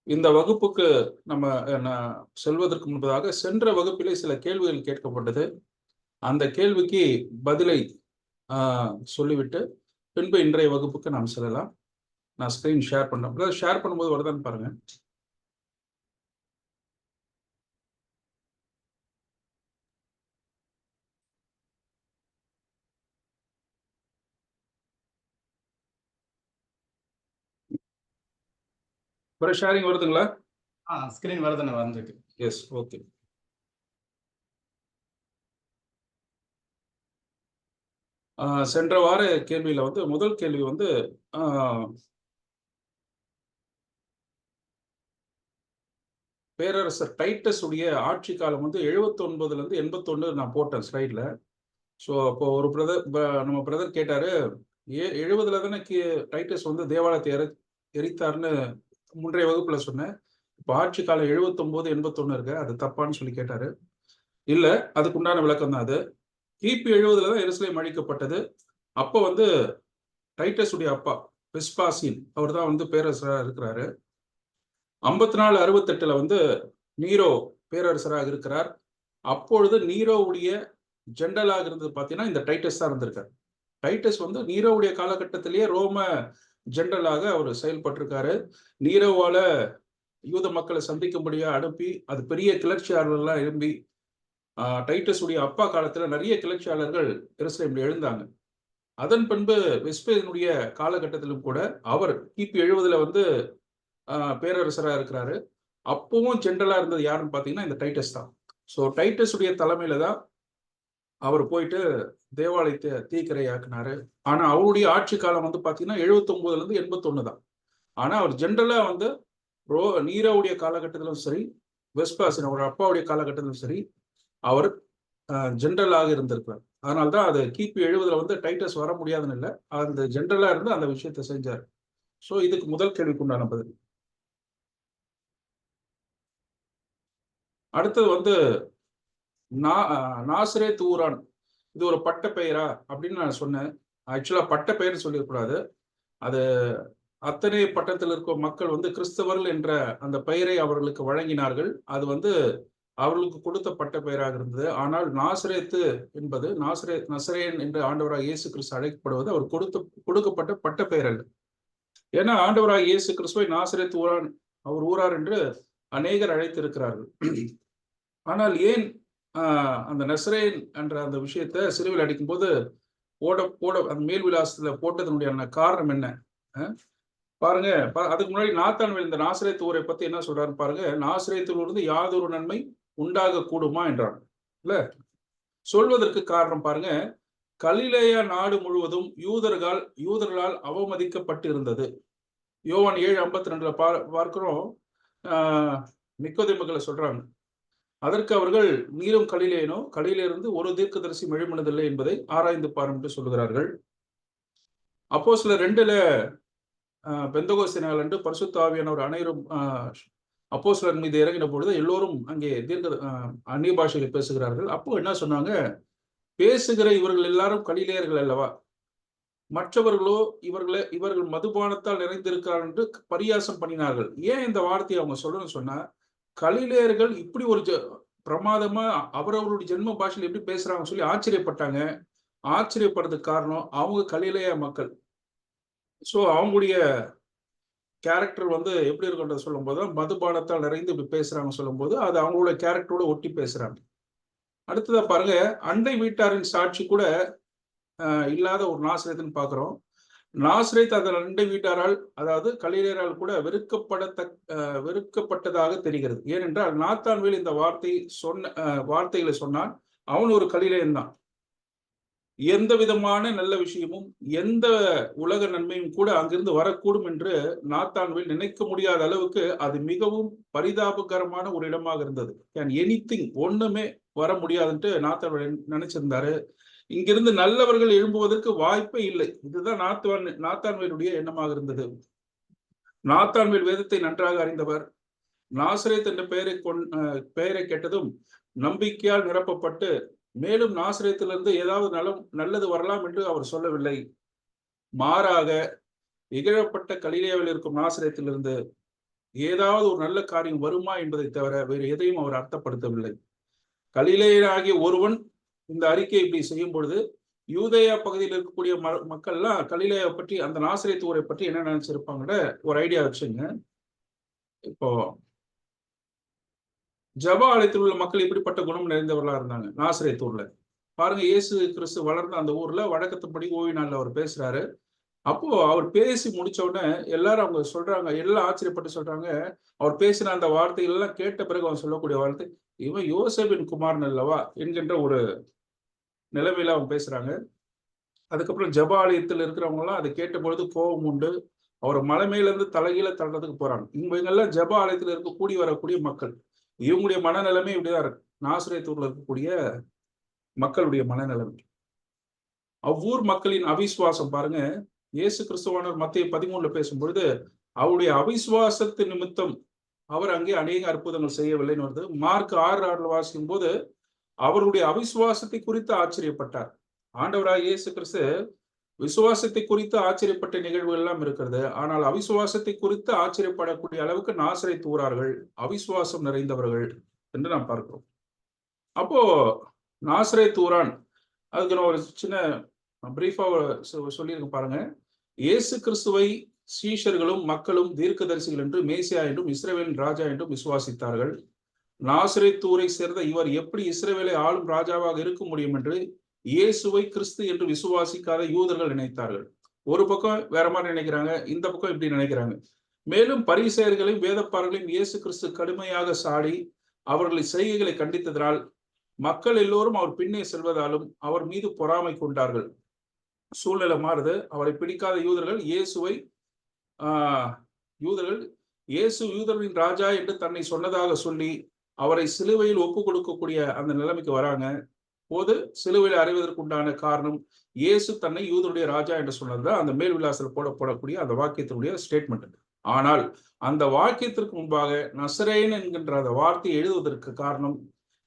இந்த வகுப்புக்கு நம்ம செல்வதற்கு முன்பதாக சென்ற வகுப்பிலே சில கேள்விகள் கேட்கப்பட்டது. அந்த கேள்விக்கு பதிலை சொல்லிவிட்டு பின்பு இன்றைய வகுப்புக்கு நாம் செல்லலாம். நான் ஸ்கிரீன் ஷேர் பண்ணேன். ஷேர் பண்ணும்போது வருதான்னு பாருங்க. ஷேரிங் வருதுங்களா? ஸ்கிரீன் வருதுன்னு வந்திருக்கு. Yes, okay. சென்ற வார கேள்வியில முதல் கேள்வி பேரரசர் டைட்டஸ் உடைய ஆட்சி காலம் 79ல இருந்து 81 நான் போட்டேன் ஸ்லைட்ல. ஸோ அப்போ ஒரு நம்ம பிரதர் கேட்டாரு, 70ல தானே டைட்டஸ் தேவாலயத்தை எரித்தார்னு முன்றைய வகுப்புல சொன்னேன். இப்போ ஆட்சி காலம் 79, 81 இருக்கு, அது தப்பான்னு சொல்லி கேட்டாரு. இல்ல, அதுக்கு உண்டான விளக்கம் தான் அது. கிபி 70ல தான் எருசலேம் அழிக்கப்பட்டது. அப்போ டைட்டஸ் உடைய அப்பா வெஸ்பாசின் அவர் தான் பேரரசராக இருக்கிறாரு. 54, 68ல நீரோ பேரரசராக இருக்கிறார். அப்பொழுது நீரோவுடைய ஜெனரலாக இருந்தது பார்த்தீங்கன்னா இந்த டைட்டஸ் தான் இருந்திருக்காரு. டைட்டஸ் நீரோவுடைய காலகட்டத்திலேயே ரோம ஜெனரலாக அவர் செயல்பட்டிருக்காரு. நீரோவால யூத மக்களை சந்திக்கும்படியா அனுப்பி அது பெரிய கிளர்ச்சியாளர்கள்லாம் எழும்பி டைட்டஸ் உடைய அப்பா காலத்துல நிறைய கிளர்ச்சியாளர்கள் எருசலேமில் எழுந்தாங்க. அதன் பின்பு வெஸ்பேனுடைய காலகட்டத்திலும் கூட அவர் கிபி 70ல பேரரசராக இருக்கிறாரு. அப்பவும் ஜெனரலா இருந்தது யாருன்னு பாத்தீங்கன்னா இந்த டைட்டஸ் தான். ஸோ டைட்டஸ் உடைய தலைமையில தான் அவர் போயிட்டு தேவாலயத்தை தீக்கிரையாக்குனாரு. ஆனா அவருடைய ஆட்சி காலம் பாத்தீங்கன்னா 79ல இருந்து 81 தான். ஆனா அவர் ஜெனரலா நீரோவுடைய காலகட்டத்திலும் சரி, வெஸ்பாசின் அவர் அப்பாவுடைய காலகட்டத்திலும் சரி, அவர் ஜெனரலாக இருந்திருக்கிறார். அதனால்தான் அது கிபி 70ல டைட்டஸ் வர முடியாதுன்னு இல்லை, அந்த ஜெனரலா இருந்து அந்த விஷயத்தை செஞ்சார். ஸோ இதுக்கு முதல் கேள்விக்குண்டான பதில். அடுத்தது நாசரேத் ஊரான், இது ஒரு பட்ட பெயரா அப்படின்னு நான் சொன்னேன். ஆக்சுவலா பட்ட பெயர் சொல்லிடக்கூடாது. அது அத்தனை பட்டத்தில் இருக்கும் மக்கள் கிறிஸ்தவர்கள் என்ற அந்த பெயரை அவர்களுக்கு வழங்கினார்கள். அது அவர்களுக்கு கொடுத்த பட்ட பெயராக இருந்தது. ஆனால் நாசரேத்து என்பது நசரேன் என்று ஆண்டவராக இயேசு கிறிஸ்து அழைக்கப்படுவது அவர் கொடுக்கப்பட்ட பட்ட பெயர் அல்ல. ஏன்னா ஆண்டவராக இயேசு கிறிஸ்துவை நாசரேத் ஊரான், அவர் ஊரார் என்று அநேகர் அழைத்திருக்கிறார்கள். ஆனால் ஏன் அந்த நசரேன் என்ற அந்த விஷயத்தை சிலுவையில் அடிக்கும் போது போட அந்த மேல் விலாசத்துல போட்டதனுடைய காரணம் என்ன பாருங்க. அதுக்கு முன்னாடி நாத்தான்வேல் இந்த நாசரேத் ஊரை பத்தி என்ன சொல்றாரு பாருங்க. நாசரேத்திலிருந்து யாதொரு நன்மை உண்டாக கூடுமா என்றார் இல்ல. சொல்வதற்கு காரணம் பாருங்க, கலிலேயா நாடு முழுவதும் யூதர்களால் அவமதிக்கப்பட்டு இருந்தது. யோவான் 7:52 பார்க்கிறோம். நிக்கோதேமுக்களை சொல்றாங்க, அதற்கு அவர்கள் நீரும் கலிலேயனோ, கலிலேயிலிருந்து ஒரு தீர்க்கதரிசி எழும்பினதில்லை என்பதை ஆராய்ந்து பாரும் என்று சொல்லுகிறார்கள். அப்போஸ்தலர் 2ல பெந்தகோஸ்தே நாள் அன்று பரிசுத்த ஆவியானவர் அனைவரும் அப்போஸ்தலர் மீது இறங்கின பொழுது எல்லோரும் அங்கே அந்நிய பாஷையில் பேசுகிறார்கள். அப்போ என்ன சொன்னாங்க, பேசுகிற இவர்கள் எல்லாரும் கலிலேயர்கள் அல்லவா, மற்றவர்களோ இவர்கள் மதுபானத்தால் நிறைந்திருக்கிறார்கள் என்று பரியாசம் பண்ணினார்கள். ஏன் இந்த வார்த்தையை அவங்க சொல்லணும்னு சொன்னா, கலிலேயர்கள் இப்படி ஒரு பிரமாதமா அவரவருடைய ஜென்ம பாஷையில் எப்படி பேசுறாங்கன்னு சொல்லி ஆச்சரியப்பட்டாங்க. ஆச்சரியப்படுறதுக்கு காரணம் அவங்க கலிலேய மக்கள். ஸோ அவங்களுடைய கேரக்டர் எப்படி இருக்குன்றது சொல்லும் போது, மதுபானத்தால் நிறைந்து இப்படி பேசுறாங்க சொல்லும் போது அது அவங்களோட கேரக்டரோட ஒட்டி பேசுறாங்க. அடுத்ததா பாருங்க, அண்டை வீட்டாரின் சாட்சி கூட இல்லாத ஒரு நாசரேத்துன்னு பாக்குறோம். நாசரேத் அந்த அண்டை வீட்டாரால், அதாவது கலிலேயரால் கூட வெறுக்கப்பட்டதாக தெரிகிறது. ஏனென்றால் நாத்தான்வேல் இந்த வார்த்தைகளை சொன்னான். அவன் ஒரு கலிலேயன் தான். எந்த விதமான நல்ல விஷயமும் எந்த உலக நன்மையும் கூட அங்கிருந்து வரக்கூடும் என்று நாத்தான்வேல் நினைக்க முடியாத அளவுக்கு அது மிகவும் பரிதாபகரமான ஒரு இடமாக இருந்தது. எனிதிங், ஒண்ணுமே வர முடியாதுன்ட்டு நாத்தான்வேல் நினைச்சிருந்தாரு. இங்கிருந்து நல்லவர்கள் எழும்புவதற்கு வாய்ப்பே இல்லை. இதுதான் நாத்தான்வேலுடைய எண்ணமாக இருந்தது. நாத்தான்வேல் வேதத்தை நன்றாக அறிந்தவர். நாசரேத் என்ற பெயரை கேட்டதும் நம்பிக்கையால் நிரப்பப்பட்டு, மேலும் நாசரேத்திலிருந்து ஏதாவது நல்லது வரலாம் என்று அவர் சொல்லவில்லை. மாறாக இகழப்பட்ட கலிலேயாவில் இருக்கும் நாசரேத்திலிருந்து ஏதாவது ஒரு நல்ல காரியம் வருமா என்பதை தவிர வேறு எதையும் அவர் அர்த்தப்படுத்தவில்லை. கலிலேயனாகிய ஒருவன் இந்த அறிக்கையை இப்படி செய்யும் பொழுது யூதேயா பகுதியில் இருக்கக்கூடிய மக்கள்லாம் கலிலேயா பற்றி, அந்த நாசரேத் ஊரை பற்றி என்ன நினைச்சிருப்பாங்கன்னு ஒரு ஐடியா வச்சுங்க. இப்போ ஜப ஆலயத்தில் உள்ள மக்கள் இப்படிப்பட்ட குணம் நிறைந்தவர்களா இருந்தாங்க நாசரேத் ஊர்ல. பாருங்க, இயேசு கிறிஸ்து வளர்ந்த அந்த ஊர்ல வழக்கத்துப்படி ஓய்வு நாள்ல அவர் பேசுறாரு. அப்போ அவர் பேசி முடிச்ச உடனே எல்லாரும் அவங்க சொல்றாங்க, எல்லாம் ஆச்சரியப்பட்டு சொல்றாங்க, அவர் பேசின அந்த வார்த்தைகள் எல்லாம் கேட்ட பிறகு அவர் சொல்லக்கூடிய வார்த்தை, இவன் யோசேபின் குமாரன் அல்லவா என்கின்ற ஒரு நிலைமையில அவங்க பேசுறாங்க. அதுக்கப்புறம் ஜப ஆலயத்தில் இருக்கிறவங்க எல்லாம் அதை கேட்ட பொழுது கோபம் உண்டு. அவர் மலை மேலிருந்து தலைகீழ தள்ளுறதுக்கு போறாங்க. இவங்கெல்லாம் ஜப ஆலயத்தில் இருக்க கூடி வரக்கூடிய மக்கள். இவங்களுடைய மனநிலைமை இப்படிதான் இருக்கு. நாசரேத்தூர்ல இருக்கக்கூடிய மக்களுடைய மனநிலைமை. அவ்வூர் மக்களின் அவிசுவாசம் பாருங்க. இயேசு கிறிஸ்துவானவர் மத்தேயு 13 பேசும்பொழுது அவருடைய அவிசுவாசத்து நிமித்தம் அவர் அங்கே அநேக அற்புதங்கள் செய்யவில்லைன்னு வருது. மார்க் 6:6 வாசிக்கும் போது அவருடைய அவிசுவாசத்தை குறித்து ஆச்சரியப்பட்டார். ஆண்டவராக இயேசு கிறிஸ்து விசுவாசத்தை குறித்து ஆச்சரியப்பட்ட நிகழ்வுகள் எல்லாம் இருக்கிறது. ஆனால் அவிசுவாசத்தை குறித்து ஆச்சரியப்படக்கூடிய அளவுக்கு நாசரேத் ஊரார்கள் அவிசுவாசம் நிறைந்தவர்கள் என்று நாம் பார்க்கிறோம். அப்போ நாசரேத் ஊரான், அதுக்கு நான் ஒரு சின்ன பிரீஃபா சொல்லியிருக்க பாருங்க. இயேசு கிறிஸ்துவை சீஷர்களும் மக்களும் தீர்க்கதரிசிகள் என்று, மேசியா என்றும் இஸ்ரவேலின் ராஜா என்றும் விசுவாசித்தார்கள். நாசரேத் ஊரை சேர்ந்த இவர் எப்படி இஸ்ரவேலை ஆளும் ராஜாவாக இருக்க முடியும் என்று இயேசுவை கிறிஸ்து என்று விசுவாசிக்காத யூதர்கள் நினைத்தார்கள். ஒரு பக்கம் வேற மாதிரி நினைக்கிறாங்க, இந்த பக்கம் இப்படி நினைக்கிறாங்க. மேலும் பரிசேயர்களையும் வேதப்பாரர்களையும் இயேசு கிறிஸ்து கடுமையாக சாடி அவர்களின் செய்கைகளை கண்டித்ததால் மக்கள் எல்லோரும் அவர் பின்னே செல்வதாலும் அவர் மீது பொறாமை கொண்டார்கள். சூழ்நிலை மாறுது. அவரை பிடிக்காத யூதர்கள் இயேசு யூதர்களின் ராஜா என்று தன்னை சொன்னதாக சொல்லி அவரை சிலுவையில் ஒப்பு கொடுக்கக்கூடிய அந்த நிலைமைக்கு வராங்க. போது சிலுவையில் அறைவதற்குண்டான காரணம் இயேசு தன்னை யூதருடைய ராஜா என்று சொன்னதுதான் அந்த மேல் விலாசில் போடக்கூடிய அந்த வாக்கியத்தினுடைய ஸ்டேட்மெண்ட். ஆனால் அந்த வாக்கியத்திற்கு முன்பாக நசரேயன் என்கின்ற அந்த வார்த்தையை எழுதுவதற்கு காரணம்,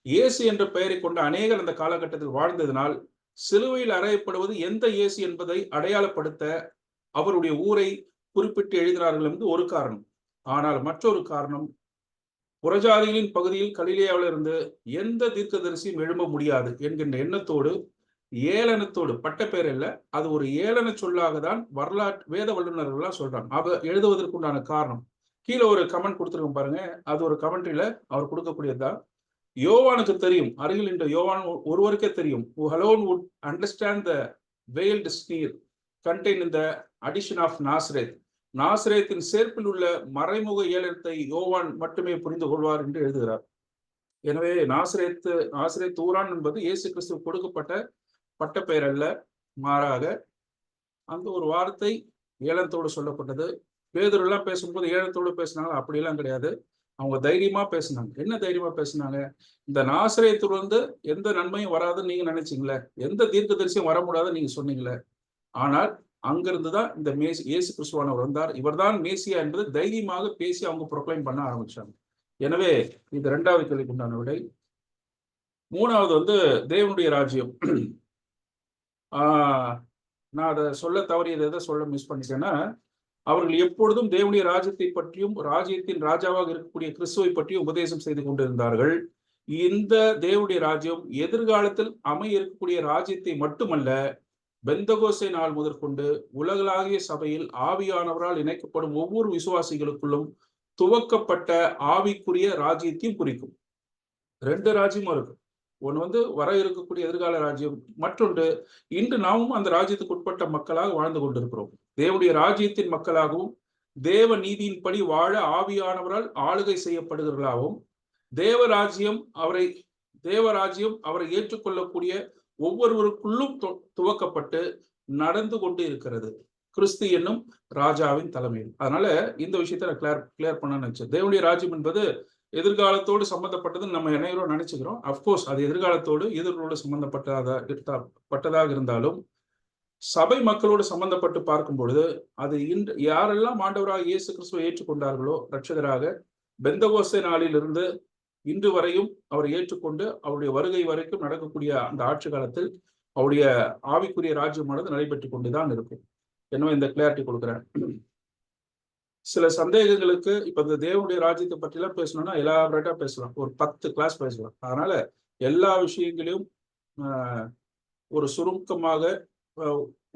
இயேசு என்ற பெயரை கொண்ட அநேகர் அந்த காலகட்டத்தில் வாழ்ந்ததினால் சிலுவையில் அறையப்படுவது எந்த இயேசு என்பதை அடையாளப்படுத்த அவருடைய ஊரை குறிப்பிட்டு எழுதினார்கள் என்று ஒரு காரணம். ஆனால் மற்றொரு காரணம், புறஜாதிகளின் பகுதியில் கலிலேயாவில் இருந்து எந்த தீர்க்கதரிசியும் எழும்ப முடியாது என்கின்ற எண்ணத்தோடு, ஏளனத்தோடு, பட்ட பேர் இல்ல, அது ஒரு ஏளன சொல்லாக தான் வரலாற்று வேத வல்லுநர்கள்லாம் சொல்றாங்க. அவ எழுதுவதற்குண்டான காரணம் கீழே ஒரு கமெண்ட் கொடுத்துருக்கோம் பாருங்க. அது ஒரு கமெண்ட்ரியில அவர் கொடுக்கக்கூடியதுதான். யோவானுக்கு தெரியும், அருகில் என்ற யோவான் ஒருவருக்கே தெரியும், who alone would understand the veiled sneer contained in the addition of Nazareth. நாசரேத்தின் சேர்ப்பில் உள்ள மறைமுக ஏளனத்தை யோவான் மட்டுமே புரிந்து கொள்வார் என்று எழுதுகிறார். எனவே நாசரேத் ஊரான் என்பது இயேசு கிறிஸ்து கொடுக்கப்பட்ட பட்ட பெயர் அல்ல, மாறாக அந்த ஒரு வார்த்தை ஏளனத்தோடு சொல்லப்பட்டது. பேதுரு எல்லாம் பேசும்போது ஏளனத்தோடு பேசினாங்க, அப்படியெல்லாம் கிடையாது. அவங்க தைரியமா பேசினாங்க. என்ன தைரியமா பேசினாங்க? இந்த நாசரேத்துல இருந்து எந்த நன்மையும் வராதுன்னு நீங்க நினைச்சீங்களே, எந்த தீர்க்க தரிசியும் வர முடியாதுன்னு நீங்க சொன்னீங்களே, ஆனால் அங்கிருந்துதான் இந்த இயேசு கிறிஸ்துவானவர் வந்தார், இவர்தான் மேசியா என்பது தைரியமாக பேசி அவங்க ப்ரொக்ளைம் பண்ண ஆரம்பிச்சாங்க. எனவே இது 2வது கேள்விக்கு உண்டான விடை. 3வது தேவனுடைய ராஜ்யம். நான் அதை சொல்ல தவறியதை எதை சொல்ல மிஸ் பண்ணிட்டேன்னா, அவர்கள் எப்பொழுதும் தேவனுடைய ராஜ்யத்தை பற்றியும் ராஜ்யத்தின் ராஜாவாக இருக்கக்கூடிய கிறிஸ்துவை பற்றியும் உபதேசம் செய்து கொண்டிருந்தார்கள். இந்த தேவனுடைய ராஜ்யம் எதிர்காலத்தில் அமைய இருக்கக்கூடிய ராஜ்யத்தை மட்டுமல்ல, பெந்தகோசே நாள் முதற்கொண்டு உலகளாகிய சபையில் ஆவியானவரால் இணைக்கப்படும் ஒவ்வொரு விசுவாசிகளுக்குள்ளும் துவக்கப்பட்ட ஆவிக்குரிய ராஜ்யத்தையும் குறிக்கும். 2 ராஜ்யமும் இருக்கு. ஒன்று வர இருக்கக்கூடிய எதிர்கால ராஜ்யம், மற்றொன்று இன்று நாமும் அந்த ராஜ்யத்துக்கு உட்பட்ட மக்களாக வாழ்ந்து கொண்டிருக்கிறோம். தேவனுடைய ராஜ்யத்தின் மக்களாகவும் தேவ நீதியின்படி வாழ ஆவியானவரால் ஆளுகை செய்யப்படுகிறவர்களாகவும் தேவராஜ்யம் அவரை ஏற்றுக்கொள்ளக்கூடிய ஒவ்வொருவருக்குள்ளும் துவக்கப்பட்டு நடந்து கொண்டு இருக்கிறது கிறிஸ்து என்னும் ராஜாவின் தலைமையில். அதனால இந்த விஷயத்தை நான் கிளியர் பண்ண நினைச்சேன். தேவனுடைய ராஜ்யம் என்பது எதிர்காலத்தோடு சம்பந்தப்பட்டதுன்னு நம்ம அனைவரும் நினைச்சுக்கிறோம். அப்கோர்ஸ் அது எதிர்காலத்தோடு எதிர்களோடு சம்பந்தப்பட்டதாக இருந்தாலும் சபை மக்களோடு சம்பந்தப்பட்டு பார்க்கும் பொழுது அது யாரெல்லாம் ஆண்டவராக இயேசு கிறிஸ்துவை ஏற்றுக்கொண்டார்களோ ரட்சகராக, பெந்தகோஸ்தே நாளிலிருந்து இன்று வரையும் அவர் ஏற்றுக்கொண்டு அவருடைய வருகை வரைக்கும் நடக்கக்கூடிய அந்த ஆட்சி காலத்தில் அவருடைய ஆவிக்குரிய ராஜ்யமானது நடைபெற்றுக் கொண்டுதான் இருக்கும். என்ன இந்த கிளாரிட்டி கொடுக்குறேன். சில சந்தேகங்களுக்கு இப்ப இந்த தேவனுடைய ராஜ்யத்தை பற்றிலாம் பேசணும்னா எலாபரேட்டா பேசலாம், ஒரு 10 கிளாஸ் பேசலாம். அதனால எல்லா விஷயங்களையும் ஒரு சுருக்கமாக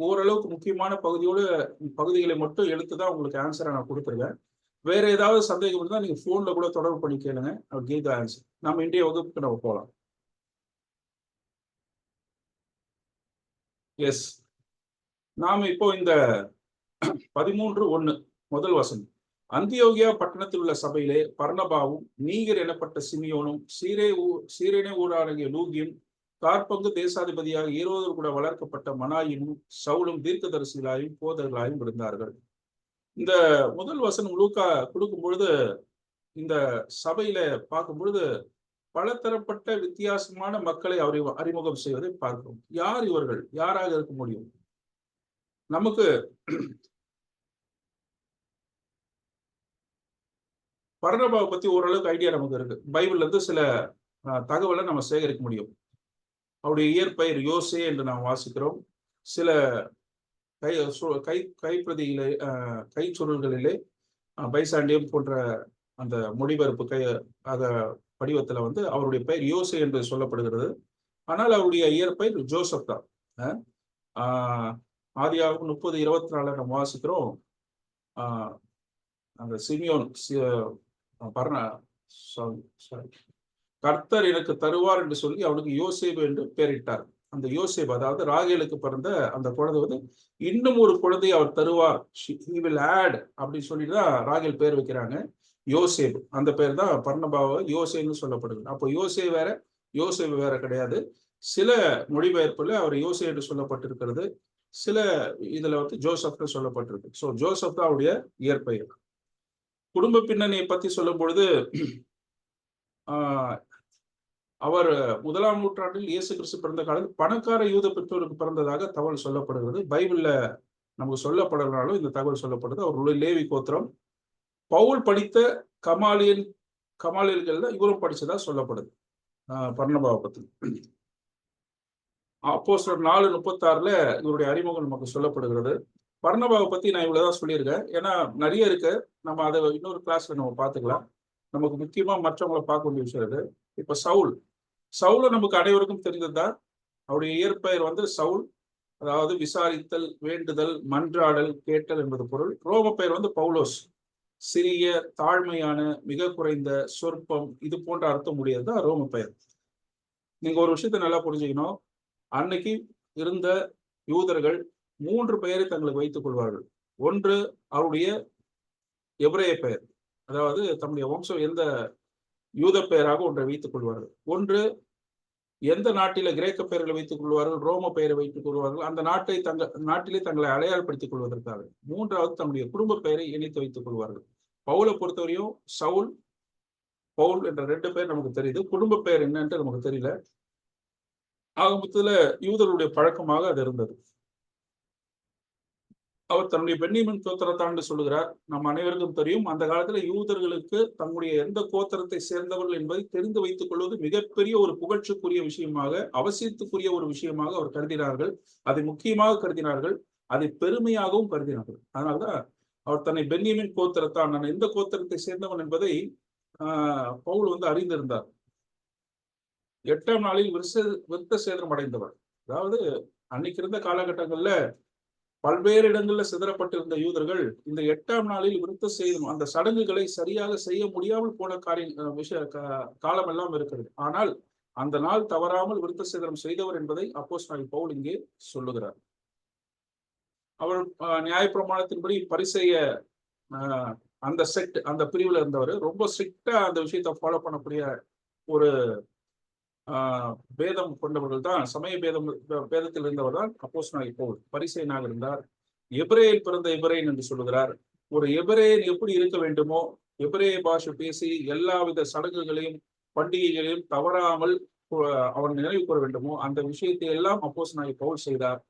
ஓரளவுக்கு முக்கியமான பகுதிகளை மட்டும் எடுத்துதான் உங்களுக்கு ஆன்சரை நான் கொடுத்துருவேன். வேற ஏதாவது சந்தேகம் இருந்தால் நீங்க போன்ல கூட தொடர்பு பண்ணி கேளுங்க. give the answer. நம்ம இன்றைய வகுப்புக்கு நம்ம போகலாம். எஸ், நாம இப்போ இந்த 13:1 முதல் வசனம். அந்தியோகியா பட்டணத்தில் உள்ள சபையிலே பர்னபாவும் நீகர் எனப்பட்ட சிமியோனும் சீரேனே ஊராகிய லூகியும் காற்பங்கு தேசாதிபதியாக ஏரோது கூட வளர்க்கப்பட்ட மனாயினும் சவுலும் தீர்க்கதரிசிகளாயும் போதர்களாயும் இருந்தார்கள். இந்த முதல் வசனம் லூக்கா கொடுக்கும் பொழுது இந்த சபையில பார்க்கும் பொழுது பலதரப்பட்ட வித்தியாசமான மக்களை அறிமுகம் செய்வதை பார்க்கிறோம். யார் இவர்கள்? யாராக இருக்க முடியும்? நமக்கு பர்னபாவை பத்தி ஓரளவுக்கு ஐடியா நமக்கு இருக்கு. பைபிள்ல இருந்து சில தகவலை நம்ம சேகரிக்க முடியும். அவருடைய இயற்பெயர் யோசே என்று நாம் வாசிக்கிறோம். சில கைப்பிரதியிலே கைச்சுருள்களிலே பைசாண்டியம் போன்ற அந்த மொழிபெயர்ப்பு படிவத்துல வந்து அவருடைய பெயர் யோசே என்று சொல்லப்படுகிறது. ஆனால் அவருடைய இயற்பெயர் ஜோசப் தான். ஆதியாகமம் 30:24 நம்ம வாசிக்கிறோம். அந்த சிமியோன் கர்த்தர் எனக்கு தருவார் என்று சொல்லி அவனுக்கு யோசேப்பு என்று பெயரிட்டார். அந்த யோசேப், அதாவது ராகேலுக்கு பிறந்த அந்த குழந்தை வந்து இன்னும் ஒரு குழந்தையை அவர் தருவார், he will add அப்படின்னு சொல்லிதான் ராகேல் பேர் வைக்கிறாங்க. யோசேப் அந்த பேர் தான் பர்னபாவை யோசேன்னு சொல்லப்படுது. அப்போ யோசேப் வேற கிடையாது. சில மொழிபெயர்ப்புல அவர் யோசே என்று சொல்லப்பட்டிருக்கிறது, சில இதுல வந்து ஜோசப்னு சொல்லப்பட்டிருக்கு. ஸோ ஜோசப் தான் அவருடைய இயற்பெயர். குடும்ப பின்னணியை பத்தி சொல்லும் பொழுது அவர் 1ஆம் நூற்றாண்டில் இயேசு கிறிஸ்து பிறந்த காலத்தில் பணக்கார யூத பெற்றோருக்கு பிறந்ததாக தகவல் சொல்லப்படுகிறது. பைபிள்ல நமக்கு சொல்லப்படனாலும் இந்த தகவல் சொல்லப்படுது. அவருடைய லேவி கோத்திரம். பவுல் படித்த கமாலியல்கள் தான் இவரும் படிச்சதா சொல்லப்படுது பர்னபாவை பத்தி. அப்போஸ்தலர் 4:36 இவருடைய அறிமுகம் நமக்கு சொல்லப்படுகிறது. பர்னபாவை பத்தி நான் இவ்வளவுதான் சொல்லியிருக்கேன். ஏன்னா நிறைய இருக்கு, நம்ம அதை இன்னொரு கிளாஸ்ல நம்ம பார்த்துக்கலாம். நமக்கு முக்கியமா மற்றவங்களை பார்க்க வேண்டிய விஷயம் இது. இப்ப சவுல் நமக்கு அனைவருக்கும் தெரிந்ததுதான். அவருடைய இயற்பெயர் வந்து சவுல், அதாவது விசாரித்தல், வேண்டுதல், மன்றாடல், கேட்டல் என்பது பொருள். ரோம பெயர் வந்து பவுலோஸ், சிறிய, தாழ்மையான, மிக குறைந்த, சொற்பம், இது போன்ற அர்த்தம் உடையதுதான் ரோம பெயர். நீங்க ஒரு விஷயத்த நல்லா புரிஞ்சுக்கணும். அன்னைக்கு இருந்த யூதர்கள் 3 பெயரை தங்களுக்கு வைத்துக் கொள்வார்கள். ஒன்று அவருடைய எபிரேய பெயர், அதாவது தம்முடைய வம்சம் எந்த யூத பெயராக ஒன்றை வைத்துக் கொள்வார்கள். ஒன்று எந்த நாட்டில கிரேக்க பெயர்களை வைத்துக் கொள்வார்கள், ரோம பெயரை வைத்துக் கொள்வார்கள், அந்த நாட்டிலே தங்களை அடையாளப்படுத்திக் கொள்வதற்காக. 3வது தம்முடைய குடும்ப பெயரை இணைத்து வைத்துக் கொள்வார்கள். பவுலை பொறுத்தவரையும் பவுல் என்ற 2 பேர் நமக்கு தெரியுது. குடும்ப பெயர் என்னன்ட்டு நமக்கு தெரியல. ஆக மொத்தத்துல யூதருடைய பழக்கமாக அது இருந்தது. அவர் தன்னுடைய பென்னியமின் கோத்திரத்தான் சொல்லுகிறார். நம்ம அனைவருக்கும் தெரியும், அந்த காலத்துல யூதர்களுக்கு தம்முடைய எந்த கோத்திரத்தை சேர்ந்தவர்கள் என்பதை தெரிந்து வைத்துக் கொள்வது மிகப்பெரிய ஒரு புகழ்ச்சிக்குரிய விஷயமாக, அவசியத்துக்குரிய ஒரு விஷயமாக அவர் கருதினார்கள். அதை முக்கியமாக கருதினார்கள், அதை பெருமையாகவும் கருதினார்கள். அதனால்தான் அவர் தன்னை பென்னியமின் கோத்திரத்தான், நான் எந்த கோத்திரத்தை சேர்ந்தவன் என்பதை பவுல் வந்து அறிந்திருந்தார். 8ஆம் நாளில் விருத்த சேதனம் அடைந்தவர். அதாவது அன்னைக்கு இருந்த காலகட்டங்கள்ல பல்வேறு இடங்கள்ல சிதறப்பட்டிருந்த யூதர்கள் இந்த 8ஆம் நாளில் விருத்த சேதனம், அந்த சடங்குகளை சரியாக செய்ய முடியாமல் போன காலம் எல்லாம் இருக்கிறது. ஆனால் அந்த நாள் தவறாமல் விருத்த சேதனம் செய்தவர் என்பதை அப்போஸ்தலன் பவுல் இங்கே சொல்லுகிறார். அவர் நியாயப்பிரமாணத்தின்படி பரிசேய அந்த செக்ட், அந்த பிரிவுல இருந்தவர். ரொம்ப ஸ்ட்ரிக்டா அந்த விஷயத்தை ஃபாலோ பண்ணக்கூடிய ஒரு பேதம் கொண்டவர்கள் தான், சமய பேதத்தில் இருந்தவர் தான் அப்போஸ்தலன் பவுல். பரிசேயனாக இருந்தார். எபிரேயர் பிறந்த எபிரேயன் என்று சொல்லுகிறார். ஒரு எபிரேயன் எப்படி இருக்க வேண்டுமோ, எபிரேய பாஷை பேசி எல்லாவித சடங்குகளையும் பண்டிகைகளையும் தவறாமல் அவன் நினைவு கூற வேண்டுமோ, அந்த விஷயத்தை எல்லாம் அப்போஸ்தலன் பவுல் செய்தார்.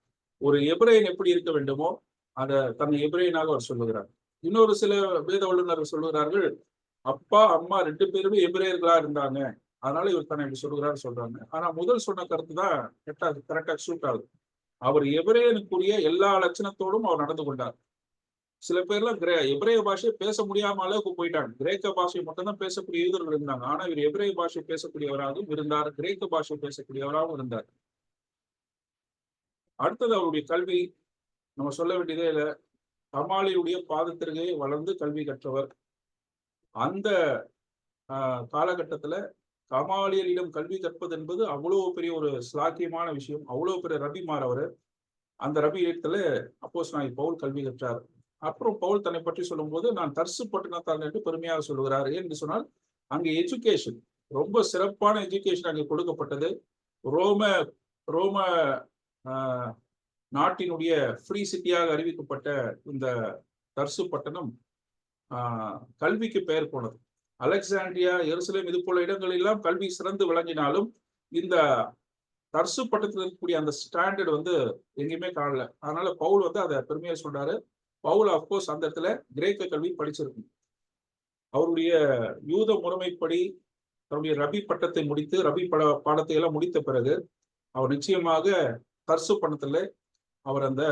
ஒரு எபிரேயன் எப்படி இருக்க வேண்டுமோ அதை தன்னை எபிரேயனாக அவர் சொல்லுகிறார். இன்னொரு சில வேத வல்லுநர்கள் சொல்லுகிறார்கள், அப்பா அம்மா 2 பேருமே எபிரேயர்களா இருந்தாங்க, அதனால இவர் தன்னை இப்படி சொல்லுகிறாரு சொல்றாங்க. ஆனா முதல் சொன்ன கருத்து தான் கரெக்டா சூட் ஆகுது. அவர் எபிரேயனுக்குரிய எல்லா லட்சணத்தோடும் அவர் நடந்து கொண்டார். சில பேர்லாம் எபிரேய பாஷையை பேச முடியாம அளவுக்கு போயிட்டாங்க. கிரேக்க பாஷை மட்டும்தான் பேசக்கூடிய யூதர்கள் இருந்தாங்க. ஆனா இவர் எபிரேய பாஷை பேசக்கூடியவராகவும் இருந்தார், கிரேக்க பாஷை பேசக்கூடியவராகவும் இருந்தார். அடுத்தது அவருடைய கல்வி நம்ம சொல்ல வேண்டியதே இல்லை. கமாலியுடைய பாதத்திற்கே வளர்ந்து கல்வி கற்றவர். அந்த காலகட்டத்துல கமாலியரிடம் கல்வி கற்பது என்பது அவ்வளவு பெரிய ஒரு ஸ்லாக்கியமான விஷயம். அவ்வளவு பெரிய ரபிமார் அவரு. அந்த ரபி இடத்துல அப்போஸ்தலனாகிய பவுல் கல்வி கற்றார். அப்புறம் பவுல் தன்னை பற்றி சொல்லும் போது, நான் தர்சு பட்டணத்தார் என்று பெருமையாக சொல்லுகிறார். ஏன் என்று சொன்னால் அங்கே எஜுகேஷன், ரொம்ப சிறப்பான எஜுகேஷன் அங்கே கொடுக்கப்பட்டது. ரோம ரோம நாட்டினுடைய ஃப்ரீ சிட்டியாக அறிவிக்கப்பட்ட இந்த தர்சு பட்டணம் கல்விக்கு பெயர் போனது. அலெக்சாண்ட்ரியா, எருசலேம் இது போல இடங்களெல்லாம் கல்வி சிறந்து விளங்கினாலும் இந்த தர்சு பட்டணத்தில் இருக்கக்கூடிய அந்த ஸ்டாண்டர்ட் வந்து எங்கேயுமே காணல. அதனால பவுல் வந்து அதை பெருமையா சொல்றாரு. பவுல் அப்கோர்ஸ் அந்த இடத்துல கிரேக்க கல்வி படிச்சிருக்கும். அவருடைய யூத முறைமைப்படி தன்னுடைய ரபி பட்டத்தை முடித்து, ரபி பாடத்தை எல்லாம் முடித்த பிறகு அவர் நிச்சயமாக தர்சு பட்டணத்துல அவர் அந்த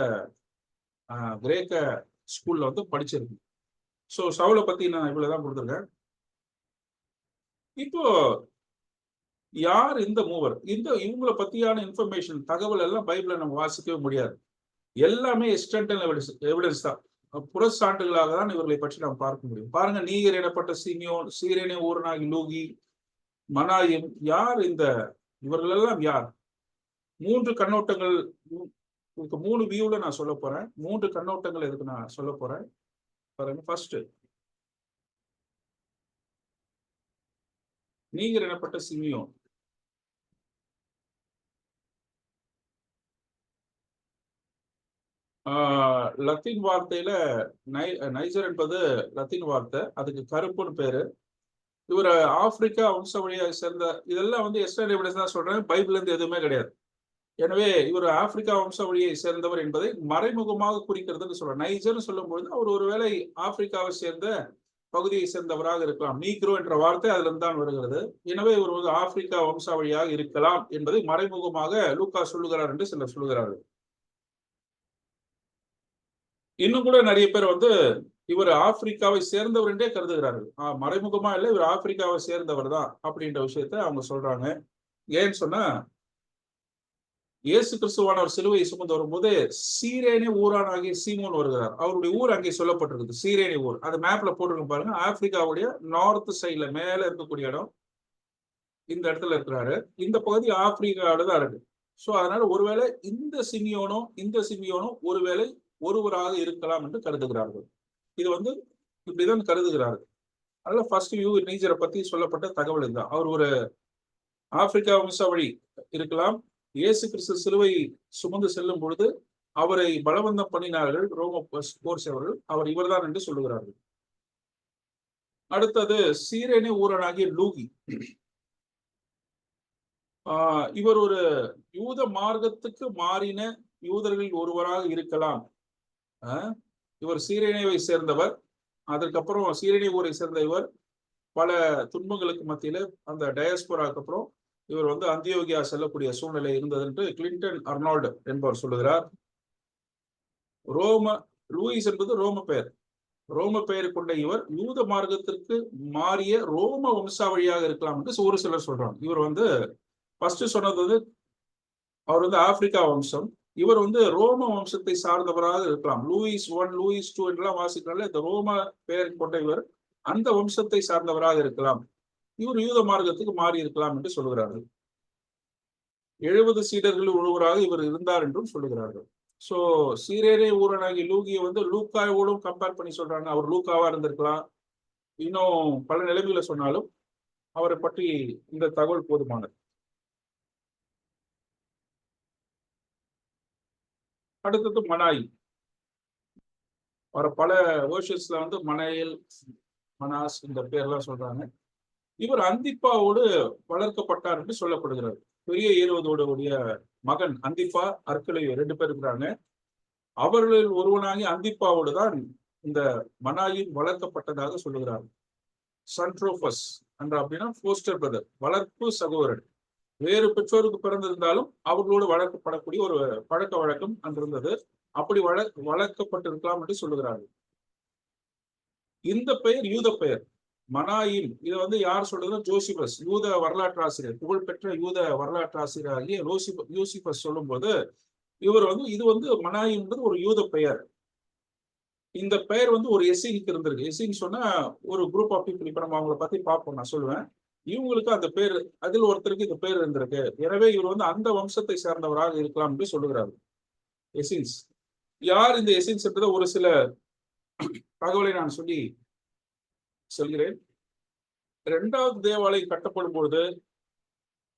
கிரேக்க ஸ்கூல்ல வந்து படிச்சிருக்கு. ஸோ சவுலை பத்தி நான் இவ்வளவுதான் கொடுத்துருக்கேன். இப்போ யார் இந்த மூவர்? இவங்களை பத்தியான இன்ஃபர்மேஷன், தகவல் எல்லாம் பைபிளை நம்ம வாசிக்கவே முடியாது. எல்லாமே எக்ஸ்டர்னல் எவிடன்ஸ் தான், புறச்சான்றுகளாக தான் இவர்களை பற்றி நாம் பார்க்க முடியும். பாருங்க, நீகர் எனப்பட்ட சிமியோன், சீரேனே ஊரனாகி லூகி, மனாயிம், யார் இவர்கள் எல்லாம் யார்? 3 கண்ணோட்டங்கள், 3 வியூல நான் சொல்ல போறேன். 3 கண்ணோட்டங்கள் எதுக்கு நான் சொல்ல போறேன் பாருங்க. ஃபர்ஸ்ட், நீகர் எனப்பட்ட சிமியோன். லத்தீன் வார்த்தையில நைஜர் என்பது லத்தீன் வார்த்தை, அதுக்கு கருப்புன்னு பேரு. இவர் ஆப்பிரிக்கா வம்சாவழியை சேர்ந்த, இதெல்லாம் வந்து எக்ஸ்டர்னல் எவிடன்ஸ் தான் சொல்றேன், பைபிள்ல இருந்து எதுவுமே கிடையாது. எனவே இவர் ஆப்பிரிக்கா வம்சாவழியை சேர்ந்தவர் என்பதை மறைமுகமாக குறிக்கிறதுன்னு சொல்றார். நைஜர்னு சொல்லும் பொழுது அவர் ஒருவேளை ஆப்பிரிக்காவை சேர்ந்த பகுதியை சேர்ந்தவராக இருக்கலாம். நீக்ரோ என்ற வார்த்தை அதுல இருந்து தான் வருகிறது. எனவே இவர் வந்து ஆப்பிரிக்கா வம்சாவழியாக இருக்கலாம் என்பதை மறைமுகமாக லூக்கா சொல்லுகிறார் என்று சிலர் சொல்லுகிறார்கள். இன்னும் கூட நிறைய பேர் வந்து இவர் ஆப்பிரிக்காவை சேர்ந்தவர் என்றே கருதுகிறார்கள். மறைமுகமா இல்லை, இவர் ஆப்பிரிக்காவை சேர்ந்தவர் தான் அப்படின்ற விஷயத்த அவங்க சொல்றாங்க. ஏன்னு சொன்னா, இயேசு கிறிஸ்துவானவர் சிலுவையை சுமந்து வரும்போது சீரேனே ஊரானாகிய சீமோன் வருகிறார். அவருடைய ஊர் அங்கே சொல்லப்பட்டிருக்குது, சீரேனே ஊர். அது மேப்ல போட்டிருக்கு பாருங்க. ஆப்பிரிக்காவுடைய நார்த் சைட்ல மேல இருக்கக்கூடிய இடம் இந்த இடத்துல இருக்கிறாரு. இந்த பகுதி ஆப்பிரிக்காவோட தான் இருக்கு. ஸோ அதனால ஒருவேளை இந்த சிமியோனும் ஒருவேளை ஒருவராக இருக்கலாம் என்று கருதுகிறார்கள். இது வந்து இப்படிதான் கருதுகிறார்கள். அதனால ஃபர்ஸ்ட் வியூ நீஜரை பத்தி சொல்லப்பட்ட தகவல் இதுதான். அவர் ஒரு ஆப்பிரிக்கா வம்சாவழி இருக்கலாம். இயேசு கிறிஸ்து சிலுவை சுமந்து செல்லும் பொழுது அவரை பலவந்தம் பண்ணினார்கள் ரோம போர் சேவர்கள். அவர் இவர்தான் என்று சொல்லுகிறார்கள். அடுத்தது சீரேனே ஊரனாகிய லூகி. இவர் ஒரு யூத மார்க்கத்துக்கு மாறின யூதர்களில் ஒருவராக இருக்கலாம். இவர் சீரேனேவை சேர்ந்தவர். அதற்கப்புறம் சீரேனே ஊரை சேர்ந்த இவர் பல துன்பங்களுக்கு மத்தியில அந்த டயஸ்போராக்கு அப்புறம் இவர் வந்து அந்தியோகியா செல்லக்கூடிய சூழ்நிலை இருந்தது என்று கிளின்டன் அர்னால்டு என்பவர் சொல்லுகிறார். லூயிஸ் என்பது ரோம பெயர் கொண்ட இவர் யூத மார்க்கத்திற்கு மாறிய ரோம வம்சாவழியாக இருக்கலாம் என்று ஒரு சிலர் சொல்றாங்க. இவர் வந்து ஃபர்ஸ்ட் சொன்னது வந்து அவர் வந்து ஆப்பிரிக்கா வம்சம், இவர் வந்து ரோம வம்சத்தை சார்ந்தவராக இருக்கலாம். லூயிஸ் 1, லூயிஸ் 2 என்றெல்லாம் வாசிக்கிறாங்க. இந்த ரோம பெயர் கொண்ட இவர் அந்த வம்சத்தை சார்ந்தவராக இருக்கலாம். இவர் யூத மார்க்கத்துக்கு மாறி இருக்கலாம் என்று சொல்லுகிறார்கள். 70 சீடர்களில் ஒருவராக இவர் இருந்தார் என்றும் சொல்லுகிறார்கள். சோ சீரேனே ஊரனாகி லூகியை வந்து லூக்காவோடும் கம்பேர் பண்ணி சொல்றாங்க. அவர் லூக்காவா இருந்திருக்கலாம். இன்னும் பல நிலைமைகளை சொன்னாலும் அவரை பற்றி இந்த தகவல் போதுமானது. அடுத்தது மனாய். வர பல வேர்ஷன்ஸ்ல வந்து மனாயல், மனாஸ் இந்த பேர்லாம் சொல்றாங்க. இவர் அந்திப்பாவோடு வளர்க்கப்பட்டார் என்று சொல்லப்படுகிறார். பெரிய ஏறுவதோடைய மகன் அந்திப்பா, அர்க்கலையோ 2 பேர் இருக்கிறாங்க. அவர்களில் ஒருவனாகி அந்திப்பாவோடு தான் இந்த மனாயின் வளர்க்கப்பட்டதாக சொல்லுகிறார். சன்ட்ரோபஸ் என்ற அப்படின்னா போஸ்டர் பிரதர், வளர்ப்பு சகோதரன். வேறு பெற்றோருக்கு பிறந்திருந்தாலும் அவர்களோடு வளர்க்கப்படக்கூடிய ஒரு பழக்க வழக்கம் அங்கு இருந்தது. அப்படி வளர்க்கப்பட்டிருக்கலாம் என்று சொல்லுகிறார்கள். இந்த பெயர் யூத பெயர் மனாயிம். இதை வந்து யார் சொல்றதுன்னா ஜோசிபஸ், யூத வரலாற்று ஆசிரியர், புகழ்பெற்ற யூத வரலாற்று ஆசிரியர் ஆகிய யூசிபஸ் சொல்லும் போது இவர் வந்து இது வந்து மனாயிம்ன்றது ஒரு யூத பெயர். இந்த பெயர் வந்து ஒரு எசினுக்கு இருந்திருக்கு. எசின்னு சொன்னா ஒரு குரூப் ஆஃப் பீப்புள். இப்ப நம்ம அவங்களை பத்தி பார்ப்போம், நான் சொல்லுவேன். இவங்களுக்கு அந்த பேர், அதில் ஒருத்தருக்கு இந்த பேர் இருந்திருக்கு. எனவே இவர் வந்து அந்த வம்சத்தை சேர்ந்தவராக இருக்கலாம் என்று சொல்லுகிறார். எசின்ஸ் யார்? இந்த எசின்ஸ் என்றதை ஒரு சில தகவலை நான் சொல்கிறேன். இரண்டாவது தேவாலயம் கட்டப்படும் பொழுது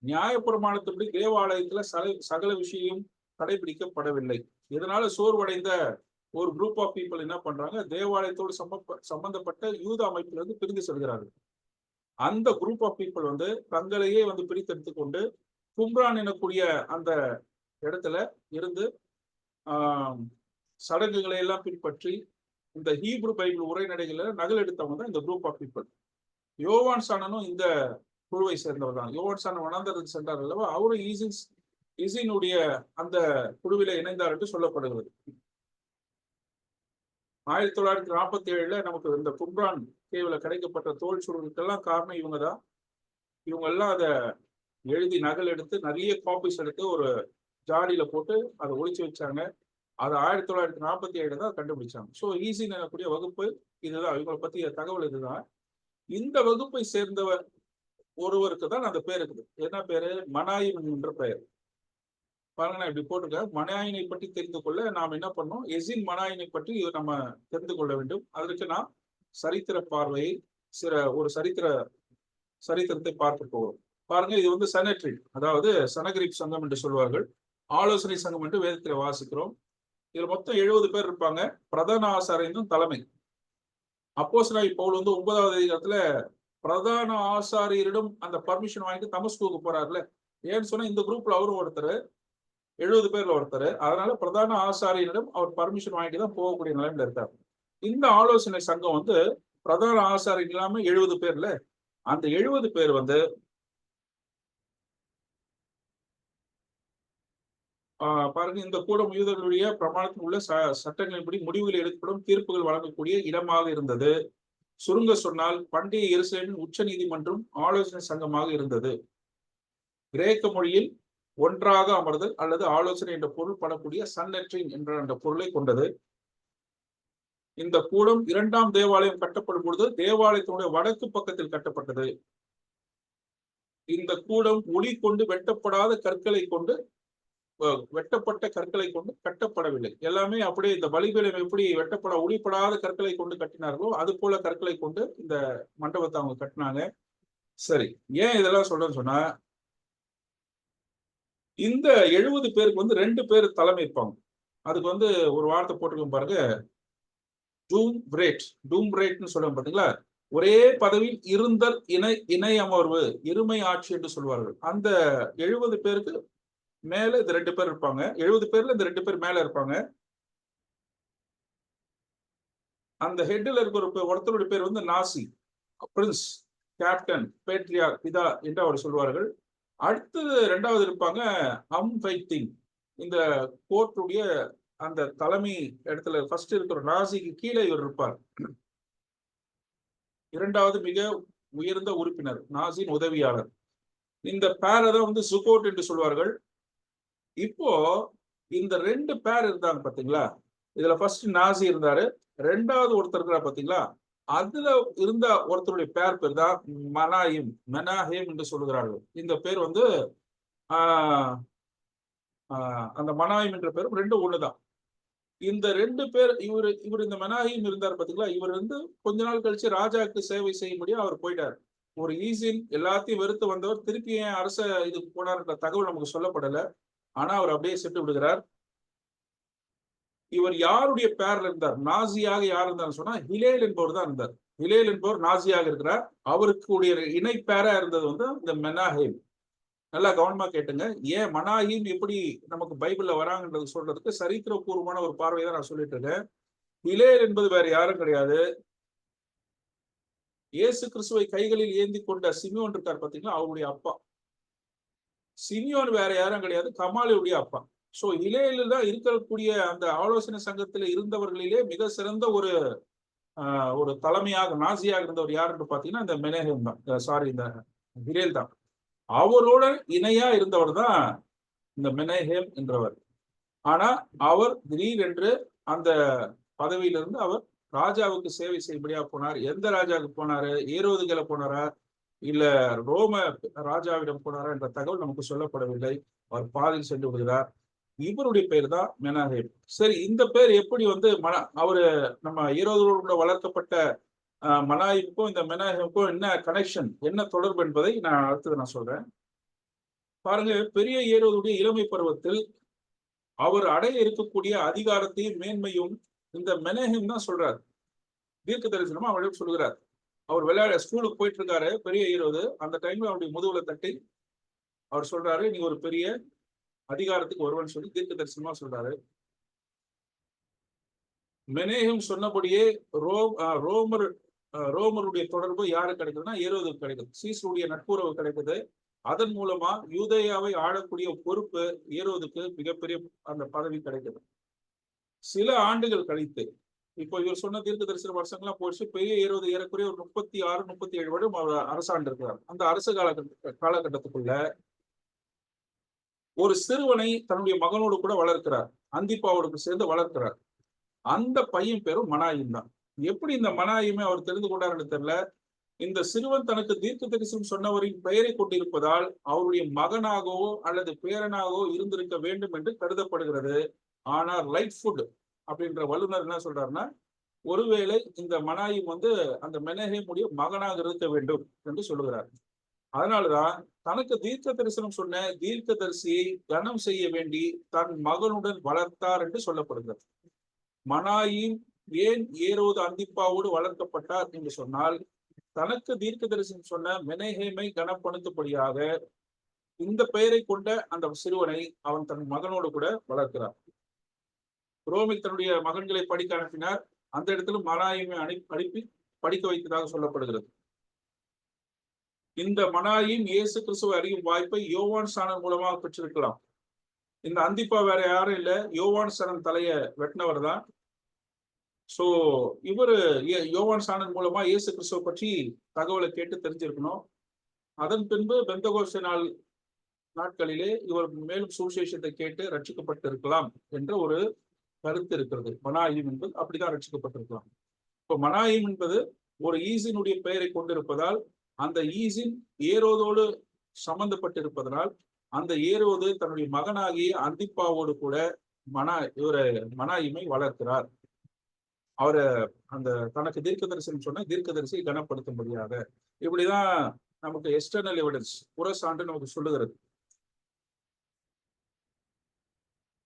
நியாயப்பிரமாணத்தின்படி தேவாலயத்துல சகல விஷயம் கடைபிடிக்கப்படவில்லை. இதனால சோர்வடைந்த ஒரு குரூப் ஆஃப் பீப்புள் என்ன பண்றாங்க, தேவாலயத்தோடு சம்பந்தப்பட்ட யூத அமைப்புல இருந்து பிரிந்து செல்கிறார்கள். அந்த குரூப் ஆஃப் பீப்புள் வந்து தங்களையே வந்து பிரித்தெடுத்து கொண்டு கும்ரான் எனக்கூடிய அந்த இடத்துல இருந்து சடங்குகளை எல்லாம் பின்பற்றி இந்த ஹீப்ரு பைபிள் உரைநடைகளை நகல் எடுத்தவங்க தான் இந்த குரூப் ஆஃப் பீப்புள். யோவான் சானனும் இந்த குழுவை சேர்ந்தவர் தான். யோவான் சானன் வனாந்தரத்துக்கு சென்றார் அல்லவா, அவரும் இசினுடைய அந்த குழுவில இணைந்தார் என்று சொல்லப்படுகிறது. 1947 நமக்கு இந்த கும்ரான் கேவ்ல கிடைக்கப்பட்ட தோல் சுருளுக்கெல்லாம் காரணம் இவங்க தான். இவங்க எல்லாம் அதை எழுதி நகல் எடுத்து நிறைய காப்பீஸ் எடுத்து ஒரு ஜாடியில போட்டு அதை ஒழிச்சு வச்சாங்க. அதை 1947 தான் கண்டுபிடிச்சாங்க. ஸோ ஈஸின்னு எனக்கூடிய வகுப்பு இதுதான். இவங்களை பற்றிய தகவல் இதுதான். இந்த வகுப்பை சேர்ந்தவர் ஒருவருக்கு தான் அந்த பேர் இருக்குது. என்ன பேரு? மனாயிம் என்ற பெயர். பாருங்க, நான் இப்படி போட்டிருக்கேன். மனாயினை பற்றி தெரிந்து கொள்ள நாம் என்ன பண்ணோம், எசின் மனாயினை பற்றி நம்ம தெரிந்து கொள்ள வேண்டும். அதற்கு நாம் சரித்திர பார்வையை ஒரு சரித்திரத்தை பார்க்க போகிறோம். பாருங்க, இது வந்து செனட்ரி, அதாவது சனகிரிப் சங்கம் என்று சொல்வார்கள். ஆலோசனை சங்கம் என்று வேதத்தில் வாசிக்கிறோம். இதுல மொத்தம் 70 பேர் இருப்பாங்க. பிரதான ஆசாரியனும் தலைமை. அப்போஸ்தலனாகிய பவுல் வந்து 9வது அதிகாரத்துல பிரதான ஆசாரியரிடம் அந்த பர்மிஷன் வாங்கிட்டு தமஸ்குக்கு போறாருல. ஏன்னு சொன்னா இந்த குரூப்ல அவரும் ஒருத்தர், 70 பேர்ல ஒருத்தர். அதனால பிரதான ஆசாரியரிடம் அவர் பர்மிஷன் வாங்கிட்டு தான் போகக்கூடிய நிலைமையில இருக்காரு. இந்த ஆலோசனை சங்கம் வந்து பிரதான ஆசாரியர் இல்லாம 70 பேர்ல, அந்த 70 பேர் வந்து பாருங்க, இந்த கூடம் யூதர்களுடைய பிரமாணத்தில் உள்ள சட்டங்களின்படி முடிவுகள் எடுக்கப்படும் தீர்ப்புகள் வழங்கக்கூடிய இடமாக இருந்தது. சுருங்க சொன்னால் பண்டைய எருசலேமின் உச்ச நீதிமன்றம் ஆலோசனை சங்கமாக இருந்தது. கிரேக்க மொழியில் ஒன்றாக அமர்தல் அல்லது ஆலோசனை என்ற பொருள் படக்கூடிய சன்னட்ரின் என்ற அந்த பொருளை கொண்டது. இந்த கூடம் 2ஆம் தேவாலயம் கட்டப்படும் பொழுது தேவாலயத்தினுடைய வடக்கு பக்கத்தில் கட்டப்பட்டது. இந்த கூடம் ஒளி கொண்டு வெட்டப்பட்ட கற்களை கொண்டு கட்டப்படவில்லை. எல்லாமே அப்படியே இந்த பலிபீடம் எப்படி ஒளிப்படாத கற்களை கொண்டு கட்டினார்களோ அது போல கற்களை கொண்டு இந்த மண்டபத்தை அவங்க கட்டினாங்க. சரி, ஏன் இதெல்லாம் சொல்றேன்னு சொன்னா, இந்த 70 பேருக்கு வந்து 2 பேர் தலைமை இருப்பாங்க. அதுக்கு வந்து ஒரு வார்த்தை போட்டிருக்கோம் பாருங்க, டூம்ரேட்னு சொல்லுவாங்க பாத்தீங்களா. ஒரே பதவியில் இருந்தல் இணை அமர்வு, இருமை ஆட்சி என்று சொல்வார்கள். அந்த 70 பேருக்கு மேல இந்த 2 பேர் இருப்பாங்க. 70 பேர்ல இந்த 2 பேர் மேல இருப்பாங்க. அந்த ஹெட்ல இருக்கிற ஒருத்தருடைய பேர் வந்து நாசி, பிரின்ஸ், கேப்டன், பேட்ரியார், பிதா என்று அவர் சொல்வார்கள். அடுத்தது 2வது இருப்பாங்க ஃபைட்டிங். இந்த கோர்ட்டுடைய அந்த தலைமை இடத்துல ஃபர்ஸ்ட் இருக்கிற நாசிக்கு கீழே இவர் இருப்பார். 2வது மிக உயர்ந்த உறுப்பினர், நாசின் உதவியாளர். இந்த பேரை தான் வந்து சுகோட் என்று சொல்வார்கள். இப்போ இந்த 2 பேர் இருந்தாங்க பாத்தீங்களா. இதுல ஃபர்ஸ்ட் நாசி இருந்தாரு, 2வது ஒருத்தர் இருக்கிறா பாத்தீங்களா. அதுல இருந்த ஒருத்தருடைய பேர் தான் மெனாஹேம் என்று சொல்லுகிறார்கள். இந்த பேர் வந்து அந்த மனாயிம் என்ற பேரும் 2 ஒண்ணுதான். இந்த 2 பேர், இவர் இந்த மெனாஹேம் இருந்தார் பாத்தீங்களா. இவர் வந்து கொஞ்ச நாள் கழிச்சு ராஜாவுக்கு சேவை செய்யும்படியா அவர் போயிட்டார். ஒரு ஈசின் எல்லாத்தையும் வெறுத்து வந்தவர் திருப்பி ஏன் அரச இதுக்கு போனார்ன்ற தகவல் நமக்கு சொல்லப்படல. ஆனா அவர் அப்படியே சென்று விடுகிறார். இவர் யாருடைய பேர்ல இருந்தார், நாசியாக யார் இருந்தார் சொன்னா ஹிலேல் என்பவர் தான் இருந்தார். ஹிலேல் என்பவர் நாசியாக இருக்கிறார். அவருக்கு இணை பேரா இருந்தது வந்து இந்த மெனாஹேம். நல்லா கவனமா கேட்டுங்க. ஏன் மனாஹீம் எப்படி நமக்கு பைபிள்ல வராங்கன்றது சொல்றதுக்கு சரித்திரபூர்வமான ஒரு பார்வையை தான் நான் சொல்லிட்டு இருக்கேன். ஹிலேல் என்பது வேற யாரும் கிடையாது, இயேசு கிறிஸ்துவை கைகளில் ஏந்தி கொண்ட சிமியோன் இருக்கார் பாத்தீங்களா, அவருடைய அப்பா. சிமியோன் வேற யாரும் கிடையாது, கமாலியுடைய அப்பா. சோ இலேயில தான் இருக்கக்கூடிய அந்த ஆலோசனை சங்கத்தில் இருந்தவர்களிலே மிக சிறந்த ஒரு தலைமையாக நாசியாக இருந்தவர் யார் என்று பாத்தீங்கன்னா இந்த மெனேஹேம் தான், சாரி இந்த ஹிலேல் தான். அவரோட இணையா இருந்தவர் தான் இந்த மெனேஹேம் என்றவர். ஆனா அவர் திடீரென்று அந்த பதவியிலிருந்து அவர் ராஜாவுக்கு சேவை செய்யும்படியா போனார். எந்த ராஜாவுக்கு போனாரு? ஏரோதுகளை போனாரா, இல்ல ரோம ராஜாவிடம் போனாரா என்ற தகவல் நமக்கு சொல்லப்படவில்லை. அவர் பாதையில் சென்று விடுகிறார். இவருடைய பெயர் தான் மெனாஹேம். சரி, இந்த பேர் எப்படி வந்து அவரு நம்ம ஏரோதோடு கூட வளர்க்கப்பட்ட மனாயிமுக்கும் இந்த மெனாஹேமுக்கும் என்ன கனெக்ஷன், என்ன தொடர்பு என்பதை நான் அடுத்தது நான் சொல்றேன். பாருங்க, பெரிய ஏரோதுடைய இளமை பருவத்தில் அவர் அடைய இருக்கக்கூடிய அதிகாரத்தையும் மேன்மையும் இந்த மெனேஹேம் தான் சொல்றாரு. தீர்க்க தரிசனமா அவரிடம் சொல்கிறார். அவர் விளையாட ஸ்கூலுக்கு போயிட்டு இருக்காரு பெரிய ஏரோது. அந்த டைம்ல அவருடைய முதுகுல தட்டி அவர் சொல்றாரு, நீ ஒரு பெரிய அதிகாரத்துக்கு வருவன்னு சொல்லி தீர்க்க தரிசனமா சொல்றாரு. மெனேஹேம் சொன்னபடியே ரோமருடைய தொடர்பு யாருக்கு கிடைக்குதுன்னா ஏரோதுக்கு கிடைக்குது. சீசருடைய நட்புறவு கிடைக்குது. அதன் மூலமா யூதேயாவை ஆளக்கூடிய பொறுப்பு ஏரோதுக்கு மிகப்பெரிய அந்த பதவி கிடைக்குது. சில ஆண்டுகள் கழித்து, இப்போ இவர் சொன்ன தீர்க்க தரிசன வருஷங்கள்லாம் போயிடுச்சு. பெரிய ஏரோது ஏறக்குறைய ஒரு 36, 37 வருடம் அவர் அரசாண்டு இருக்கிறார். அந்த அரசு காலகட்டத்துக்குள்ள ஒரு சிறுவனை தன்னுடைய மகனோடு கூட வளர்க்கிறார். அந்திப்பாவோடு சேர்ந்து வளர்க்கிறார். அந்த பையன் பேரும் மனாயிம் தான். எப்படி இந்த மனாயுமே அவர் தெரிந்து கொண்டாருன்னு தெரியல. இந்த சிறுவன் தனக்கு தீர்க்க தரிசனம் சொன்னவரின் பெயரை கொண்டிருப்பதால் அவருடைய மகனாகவோ அல்லது பேரனாகவோ இருந்திருக்க வேண்டும் என்று கருதப்படுகிறது. ஆனால் லைட்ஃபுட் அப்படின்ற வல்லுநர் என்ன சொல்றாருன்னா, ஒருவேளை இந்த மனாயும் வந்து அந்த மெனேஹேமுடைய மகனாக இருக்க வேண்டும் என்று சொல்லுகிறார். அதனாலதான் தனக்கு தீர்க்க தரிசனம் சொன்ன தீர்க்க தரிசியை கனம் செய்ய வேண்டி தன் மகனுடன் வளர்த்தார் என்று சொல்லப்படுகிறது. மனாயும் ஏன் ஏரோது அந்திப்பாவோடு வளர்க்கப்பட்டார் என்று சொன்னால், தனக்கு தீர்க்க தரிசனம் சொன்ன மெனேஹேமை கனப்படுத்தும்படியாக இந்த பெயரை கொண்ட அந்த சிறுவனை அவன் தன் மகனோடு கூட வளர்க்கிறார். ரோமில் தன்னுடைய மகன்களை படிக்க அனுப்பினார். அந்த இடத்துல மனாயுமை அனுப்பி படிக்க வைத்ததாக சொல்லப்படுகிறது. இந்த மனாயும் இயேசு கிறிஸ்துவை அறியும் வாய்ப்பை யோவான் ஸ்நானன் மூலமாக பெற்றிருக்கலாம். இந்த அந்திப்பா வேற யாரும் இல்ல, யோவான் ஸ்நானன் தலைய வெட்டினவர் தான். சோ இவரு யோவான் ஸ்நானன் மூலமா இயேசு கிறிஸ்துவை பற்றி தகவலை கேட்டு தெரிஞ்சிருக்கணும். அதன் பின்பு பெந்தகோஸ்தே நாட்களிலே இவர் மேலும் சுவிசேஷத்தை கேட்டு ரட்சிக்கப்பட்டு இருக்கலாம் என்ற ஒரு கருத்து இருக்கிறது. மனாயிம் என்பது அப்படிதான் ரட்சிக்கப்பட்டிருக்கலாம். இப்போ மனாயிம் என்பது ஒரு ஈசினுடைய பெயரை கொண்டிருப்பதால், அந்த ஈசின் ஏரோதோடு சம்பந்தப்பட்டிருப்பதனால், அந்த ஏரோது தன்னுடைய மகனாகிய அந்திப்பாவோடு கூட மனாயிமை வளர்க்கிறார். அவரை அந்த தனக்கு தீர்க்க தரிசனம் சொன்ன தீர்க்க தரிசியை கனப்படுத்தும்படியாக. இப்படிதான் நமக்கு எக்ஸ்டர்னல் எவிடன்ஸ், புற சான்று நமக்கு சொல்லுகிறது.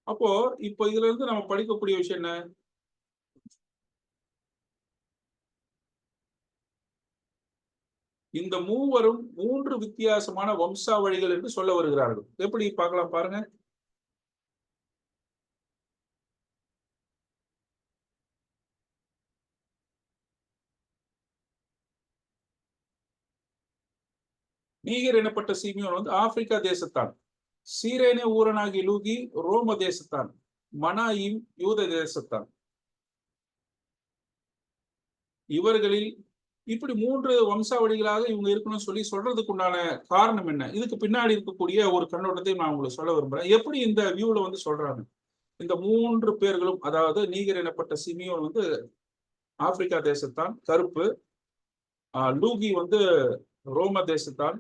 அப்போ இப்போ இதுல இருந்து நம்ம படிக்கக்கூடிய விஷயம் என்ன? இந்த மூவரும் 3 வித்தியாசமான வம்சாவழிகள் என்று சொல்ல வருகிறார்கள். எப்படி பார்க்கலாம் பாருங்க. நீகர் எனப்பட்ட சிமியோன் வந்து ஆப்பிரிக்கா தேசத்தான். சீரேனே ஊரனாகி லூகி ரோம தேசத்தான். மனாயிம் யூத தேசத்தான். இவர்களில் இப்படி 3 வம்சாவளிகளாக இவங்க இருக்கணும்னு சொல்லி சொல்றதுக்கு உண்டான காரணம் என்ன? இதுக்கு பின்னாடி இருக்கக்கூடிய ஒரு கண்ணோட்டத்தை நான் உங்களுக்கு சொல்ல விரும்புறேன். எப்படி இந்த வியூல வந்து சொல்றாங்க? இந்த 3 பேர்களும், அதாவது நீகர் எனப்பட்ட சிமியோன் வந்து ஆப்பிரிக்கா தேசத்தான், கருப்பு. லூகி வந்து ரோம தேசத்தான்,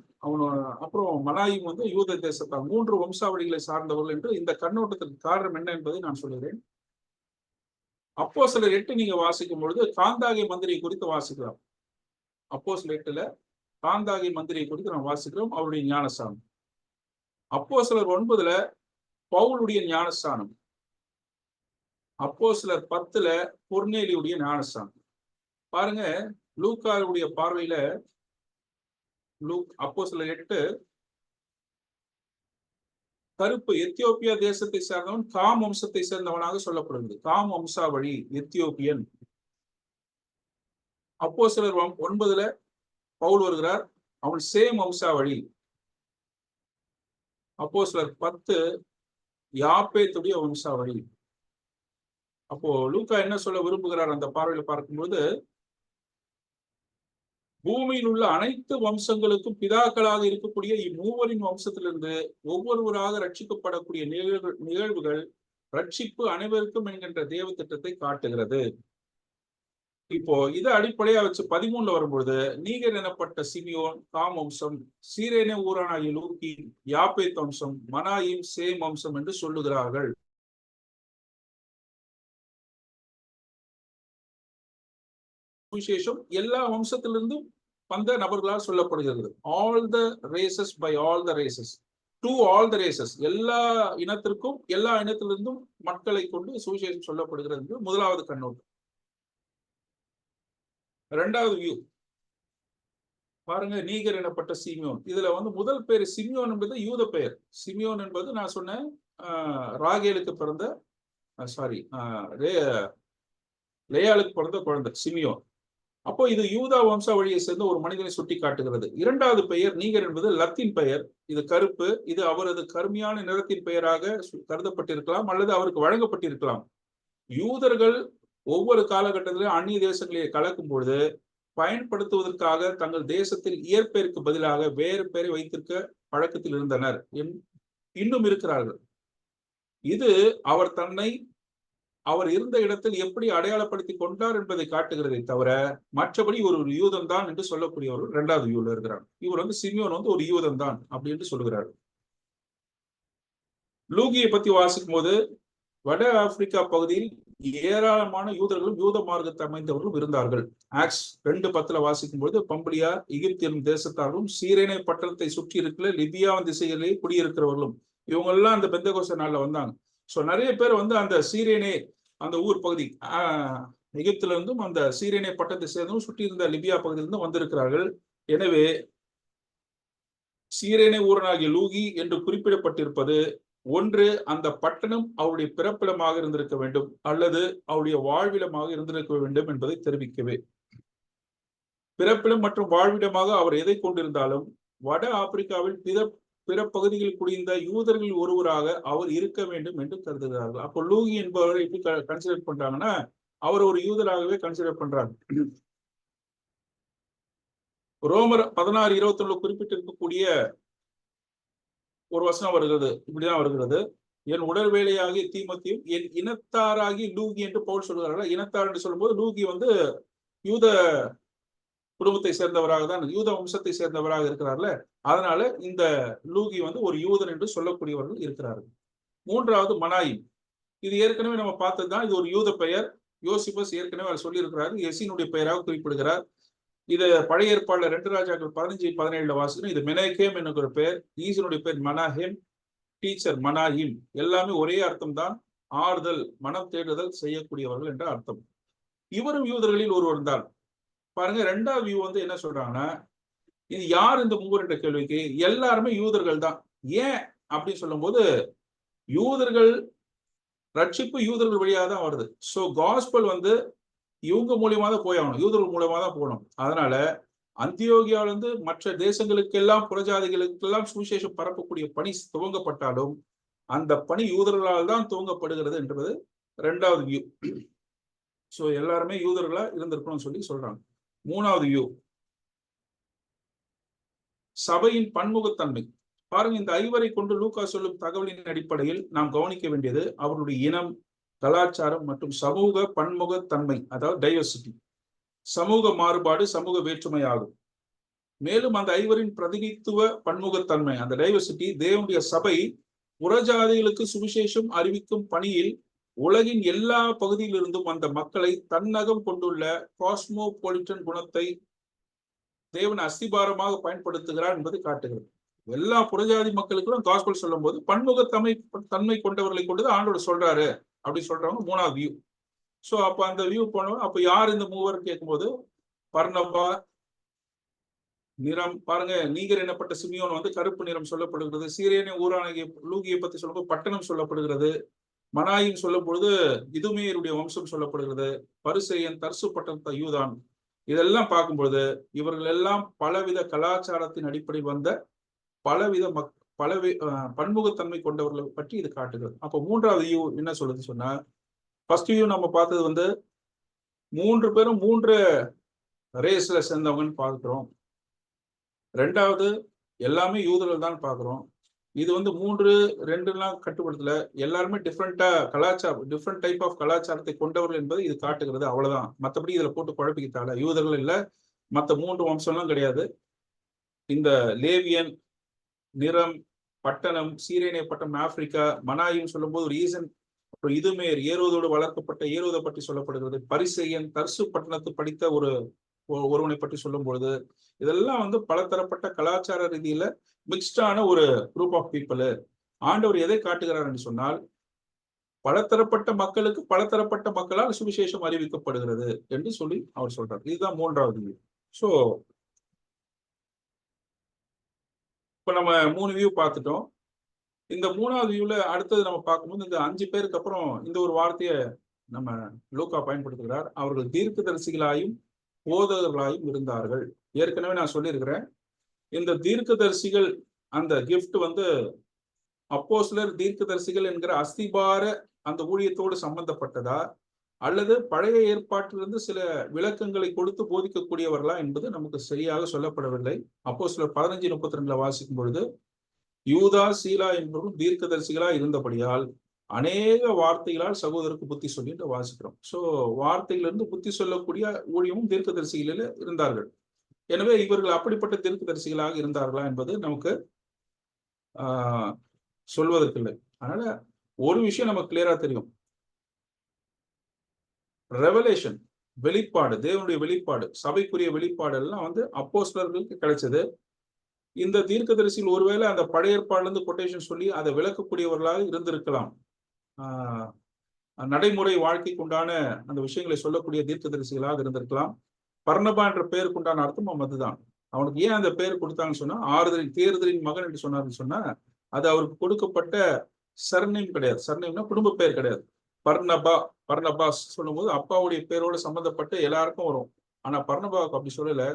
அப்புறம் மலாயும் வந்து யூத தேசத்தான். 3 வம்சாவளிகளை சார்ந்தவர்கள் என்று இந்த கண்ணோட்டத்திற்கு காரணம் என்ன என்பதை நான் சொல்கிறேன். அப்போஸ்தலர் 8 நீங்க வாசிக்கும் பொழுது காந்தாகி மந்திரியை குறித்து வாசிக்கலாம். அப்போஸ்தலர் 8ல காந்தாகி மந்திரியை குறித்து நாம் வாசிக்கிறோம், அவருடைய ஞானஸ்தானம். அப்போஸ்தலர் 9ல பவுலுடைய ஞானஸ்தானம். அப்போஸ்தலர் 10ல கொர்நேலியுடைய ஞானஸ்தானம். பாருங்க, லூக்காவுடைய பார்வையில அப்போஸ்தலர் 8 கருப்பு எத்தியோப்பியா தேசத்தை சேர்ந்தவன், காம் வம்சத்தை சேர்ந்தவனாக சொல்லப்படுகிறது. காம் வம்சாவளி, எத்தியோப்பியன். அப்போஸ்தலர் 9ல பவுல் வருகிறார், அவன் சேம் வம்சாவளி. அப்போஸ்தலர் 10 யாப்பேத்துடைய வம்சாவளி. அப்போ லூக்கா என்ன சொல்ல விரும்புகிறார் அந்த பார்வையில பார்க்கும்போது, பூமியில் உள்ள அனைத்து வம்சங்களுக்கும் பிதாக்களாக இருக்கக்கூடிய இம்மூவரின் வம்சத்திலிருந்து ஒவ்வொருவராக ரட்சிக்கப்படக்கூடிய நிகழ்வுகள் ரட்சிப்பு அனைவருக்கும் என்கின்ற தேவ திட்டத்தை காட்டுகிறது. இப்போ இதை அடிப்படையா வச்சு 13 வரும்பொழுது, நீகர் எனப்பட்ட சிமியோன் காம் வம்சம், சீரேனே ஊரானாகிய லூக்கி யாப்பேத் வம்சம், மனாயிம் சேம் வம்சம் என்று சொல்லுகிறார்கள். விசேஷம் எல்லா வம்சத்திலிருந்தும் வந்த நபர்களால் சொல்லப்படுகிறது. All the races by all the races to all the races, எல்லா இனத்திற்கும் எல்லா இனத்திலிருந்தும் மக்களை கொண்டு சுவிசேஷம் சொல்லப்படுகிறது என்று முதலாவது கண்ணோட்டம். இரண்டாவது வியூ பாருங்க, நீகர் எனப்பட்ட சிமியோன். இதுல முதல் பேர் சிமியோன் என்பது யூத பெயர். சிமியோன் என்பது நான் சொன்னேன் ராகேலுக்கு பிறந்த லேயாளுக்கு பிறந்த குழந்தை சிமியோன். அப்போ இது யூதா வம்சாவளியை சேர்ந்த ஒரு மனிதனை சுட்டி காட்டுகிறது. இரண்டாவது பெயர் நீகர் என்பது லத்தீன் பெயர். இது கருப்பு. இது அவரது கருமையான நிறத்தின் பெயராக கருதப்பட்டிருக்கலாம் அல்லது அவருக்கு வழங்கப்பட்டிருக்கலாம். யூதர்கள் ஒவ்வொரு காலகட்டத்திலும் அந்நிய தேசங்களை கலக்கும் பொழுது பயன்படுத்துவதற்காக தங்கள் தேசத்தில் இயற்பெயருக்கு பதிலாக வேறு பெயரை வைத்திருக்க பழக்கத்தில் இருந்தனர், இன்னும் இருக்கிறார்கள். இது அவர் இருந்த இடத்தில் எப்படி அடையாளப்படுத்தி கொண்டார் என்பதை காட்டுகிறதை தவிர மற்றபடி ஒரு யூதன் தான் என்று சொல்லக்கூடியவர்கள் இரண்டாவது வியூல இருக்கிறார். இவர் சிமியோன் ஒரு யூதன் தான் அப்படி என்று சொல்லுகிறார். லூகியை பத்தி வாசிக்கும் போது வட ஆப்பிரிக்கா பகுதியில் ஏராளமான யூதர்களும் யூத மார்க்கத்தை அமைந்தவர்களும் இருந்தார்கள். ஆக்ஸ் 2:10 வாசிக்கும் பொழுது பம்பிலியா எகிப்தியன் தேசத்தார்களும் சீரேனை பட்டணத்தை சுற்றி இருக்கிற லிபியாவின் திசைகளிலே குடியிருக்கிறவர்களும் இவங்க எல்லாம் அந்த பெந்தகோஸ்தே நாள்ல வந்தாங்க. சோ நிறைய பேர் அந்த சீரேனே அந்த ஊர் பகுதி எகிப்துல இருந்தும் அந்த சீரேனே பட்டணத்தை சேர்ந்தும் சுற்றி இருந்த லிபியா பகுதியிலிருந்து வந்திருக்கிறார்கள். எனவே சீரேனே ஊரனாகிய லூகி என்று குறிப்பிடப்பட்டிருப்பது ஒன்று அந்த பட்டணம் அவருடைய பிறப்பிடமாக இருந்திருக்க வேண்டும் அல்லது அவருடைய வாழ்விடமாக இருந்திருக்க வேண்டும் என்பதை தெரிவிக்கவே. பிறப்பிடம் மற்றும் வாழ்விடமாக அவர் எதை கொண்டிருந்தாலும் வட ஆப்பிரிக்காவில் பிற பகுதிகளில் குடியிருந்த யூதர்களில் ஒருவராக அவர் இருக்க வேண்டும் என்று கருதுகிறார்கள். அப்போ லூகி என்பவரை எப்படி கன்சிடர் பண்றாங்கன்னா அவர் ஒரு யூதராகவே கன்சிடர் பண்றாங்க. ரோமர் 16:21 குறிப்பிட்டிருக்கக்கூடிய ஒரு வசனம் வருகிறது, இப்படிதான் வருகிறது. என் உடல் வேலையாகிய தீமோத்தேயும் என் இனத்தாராகி லூகி என்று பவுல் சொல்கிறார்கள். இனத்தார் என்று சொல்லும்போது லூகி யூத குடும்பத்தை சேர்ந்தவராக தான், யூத வம்சத்தை சேர்ந்தவராக இருக்கிறார்ல, அதனால இந்த லூகி ஒரு யூதன் என்று சொல்லக்கூடியவர்கள் இருக்கிறார்கள். மூன்றாவது மனாயிம். இது ஏற்கனவே நம்ம பார்த்ததுதான். இது ஒரு யூத பெயர். யோசிபஸ் ஏற்கனவே அவர் சொல்லி இருக்கிறார். எசினுடைய பெயராக குறிப்பிடுகிறார். இது பழைய ஏற்பாடுல 2 ராஜாக்கள் 15-17 வாசிக்கணும். இது மெனேகேம் என்கிற பெயர். ஈசனுடைய பேர் மனாஹேம், டீச்சர் மனாயிம். எல்லாமே ஒரே அர்த்தம் தான், ஆறுதல், மனம் தேடுதல் செய்யக்கூடியவர்கள் என்ற அர்த்தம். இவரும் யூதர்களில் ஒருவர் தான். பாருங்க, ரெண்டாவது வியூ என்ன சொல்றாங்கன்னா, இது யார் இந்த மூவர் என்ற கேள்விக்கு எல்லாருமே யூதர்கள் தான். ஏன் அப்படின்னு சொல்லும் போது யூதர்கள் ரட்சிப்பு யூதர்கள் வழியாக தான் வருது. சோ காஸ்பல் இவங்க மூலியமா தான் போயாகணும், யூதர்கள் மூலமா தான் போகணும். அதனால அந்தியோகியாவிலிருந்து மற்ற தேசங்களுக்கெல்லாம் புறஜாதிகளுக்கெல்லாம் சுவிசேஷம் பரப்பக்கூடிய பணி துவங்கப்பட்டாலும் அந்த பணி யூதர்களால் தான் துவங்கப்படுகிறது என்பது இரண்டாவது வியூ. சோ எல்லாருமே யூதர்களா இருந்திருக்கணும்னு சொல்லி சொல்றாங்க. மூணாவது வியூ சபையின் பன்முகத்தன்மை. பாருங்க, இந்த ஐவரை கொண்டு லூக்கா சொல்லும் தகவலின் அடிப்படையில் நாம் கவனிக்க வேண்டியது அவர்களுடைய இனம், கலாச்சாரம் மற்றும் சமூக பன்முகத்தன்மை, அதாவது டைவர்சிட்டி. சமூக மாறுபாடு சமூக வேற்றுமை ஆகும். மேலும் அந்த ஐவரின் பிரதிநிதித்துவ பன்முகத்தன்மை, அந்த டைவர்சிட்டி, தேவனுடைய சபை புறஜாதிகளுக்கு சுவிசேஷம் அறிவிக்கும் பணியில் உலகின் எல்லா பகுதியிலிருந்தும் அந்த மக்களை தன்னகம் கொண்டுள்ள காஸ்மோபாலிட்டன் குணத்தை தேவன் அஸ்திபாரமாக பயன்படுத்துகிறார் என்பதை காட்டுகிறது. எல்லா புறஜாதி மக்களுக்கும் காஸ்பல் சொல்லும் போது பன்முகத்தன்மை கொண்டவர்களை கொண்டு ஆண்டவர் சொல்றாரு அப்படி சொல்றவங்க மூணாவது வியூ. சோ அப்ப அந்த வியூ போனவங்க, அப்ப யார் இந்த மூவர் கேட்கும்போது பர்னபா, நிறம் பாருங்க, நீகர் எனப்பட்ட சிமியோன் கருப்பு நிறம் சொல்லப்படுகிறது. சீரேனே ஊரானாகிய லூகியை பத்தி சொல்லும்போது பட்டணம் சொல்லப்படுகிறது. மனாயும் சொல்லும் பொழுது இதுமேயருடைய வம்சம் சொல்லப்படுகிறது. பரிசேயன் தர்சு பட்டணத்தை யூதான். இதெல்லாம் பார்க்கும்பொழுது இவர்கள் எல்லாம் பலவித கலாச்சாரத்தின் அடிப்படையில் வந்த பன்முகத்தன்மை கொண்டவர்களை பற்றி இது காட்டுகிறது. அப்போ மூன்றாவது வியூ என்ன சொல்லுது சொன்னா, ஃபர்ஸ்ட் வியூ நம்ம பார்த்தது வந்து 3 பேரும் 3 ரேஸ்ல சேர்ந்தவங்கன்னு பார்க்கிறோம். 2வது எல்லாமே யூதர்கள் தான் பார்க்கிறோம். இது வந்து 3, 2லாம் கட்டுப்படுத்தல. எல்லாருமே டிஃப்ரெண்ட் டைப் ஆஃப் கலாச்சாரத்தை கொண்டவர்கள் என்பதை இது காட்டுகிறது. அவ்வளவுதான். மற்றபடி இதுல போட்டு குழப்பிக்கிட்டால யூதர்கள் இல்ல, மற்ற 3 வம்சம்லாம் கிடையாது. இந்த லேவியன், நிறம், பட்டணம், சீரேனிய பட்டணம், ஆப்பிரிக்கா, மனாயும் சொல்லும்போது ஒரு ஈசன், அப்புறம் இதுமேர், ஏரோதோடு வளர்க்கப்பட்ட ஏரோதை பற்றி சொல்லப்படுகிறது. பரிசேயன், தர்சு பட்டணத்து படித்த ஒருவனை பற்றி சொல்லும் பொழுது இதெல்லாம் வந்து பலதரப்பட்ட கலாச்சார ரீதியில மிக்ஸ்டான ஒரு குரூப் ஆஃப் பீப்புள். ஆண்டவர் எதை காட்டுகிறார் என்று சொன்னால், பலதரப்பட்ட மக்களுக்கு பலதரப்பட்ட மக்களால் சுவிசேஷம் அறிவிக்கப்படுகிறது என்று சொல்லி அவர் சொல்றார். இதுதான் மூன்றாவது வியூ. ஸோ இப்ப நம்ம 3 வியூ பார்த்துட்டோம். இந்த 3வது வியூல அடுத்தது நம்ம பார்க்கும்போது இந்த 5 பேருக்கு அப்புறம் இந்த ஒரு வார்த்தையை நம்ம லூக்கா பயன்படுத்துகிறார். அவர்கள் தீர்க்கதரிசிகளாயும் போதகர்களாயும் இருந்தார்கள். ஏற்கனவே நான் சொல்லியிருக்கிறேன், இந்த தீர்க்கதரிசிகள் அந்த கிஃப்ட் வந்து அப்போஸ்தலர் தீர்க்கதரிசிகள் என்கிற அஸ்திபார அந்த ஊழியத்தோடு சம்பந்தப்பட்டதா, அல்லது பழைய ஏற்பாட்டிலிருந்து சில விளக்கங்களை கொடுத்து போதிக்கக்கூடியவர்களா என்பது நமக்கு சரியாக சொல்லப்படவில்லை. அப்போஸ்தலர் 15:32 வாசிக்கும் பொழுது, யூதா, சீலா என்பவரும் தீர்க்கதரிசிகளா இருந்தபடியால் அநேக வார்த்தைகளால் சகோதரருக்கு புத்தி சொல்லி வாசிக்கிறோம். சோ வார்த்தையிலிருந்து புத்தி சொல்லக்கூடிய ஊழியமும் தீர்க்கதரிசிகளில் இருந்தார்கள். எனவே இவர்கள் அப்படிப்பட்ட தீர்க்கதரிசிகளாக இருந்தார்களா என்பது நமக்கு சொல்வதற்கில்லை. அதனால ஒரு விஷயம் நமக்கு கிளியரா தெரியும், ரெவலேஷன், வெளிப்பாடு, தேவனுடைய வெளிப்பாடு, சபைக்குரிய வெளிப்பாடு எல்லாம் வந்து அப்போஸ்தலர்களுக்கு கிடைச்சது. இந்த தீர்க்கதரிசிகள் ஒருவேளை அந்த பழைய ஏற்பாடுல இருந்து கொட்டேஷன் சொல்லி அதை விளக்கக்கூடியவர்களாக இருந்திருக்கலாம். நடைமுறை வாழ்க்கைக்கு உண்டான அந்த விஷயங்களை சொல்லக்கூடிய தீர்க்கதரிசிகளாக இருந்திருக்கலாம். பர்னபா என்ற பெயருக்கு உண்டான அர்த்தமும் அதுதான். அவனுக்கு ஏன் அந்த பெயர் கொடுத்தாங்கன்னு சொன்னா, தேர்தலின் மகன் என்று சொன்னார்னு சொன்னா, அது அவருக்கு கொடுக்கப்பட்ட சர்நேம் கிடையாது. சர்நேம்னா குடும்ப பெயர் கிடையாது. பர்னபாஸ் சொல்லும் போது அப்பாவுடைய பேரோட சம்பந்தப்பட்ட எல்லாருக்கும் வரும். ஆனா பர்னபாவுக்கு அப்படி சொல்லல.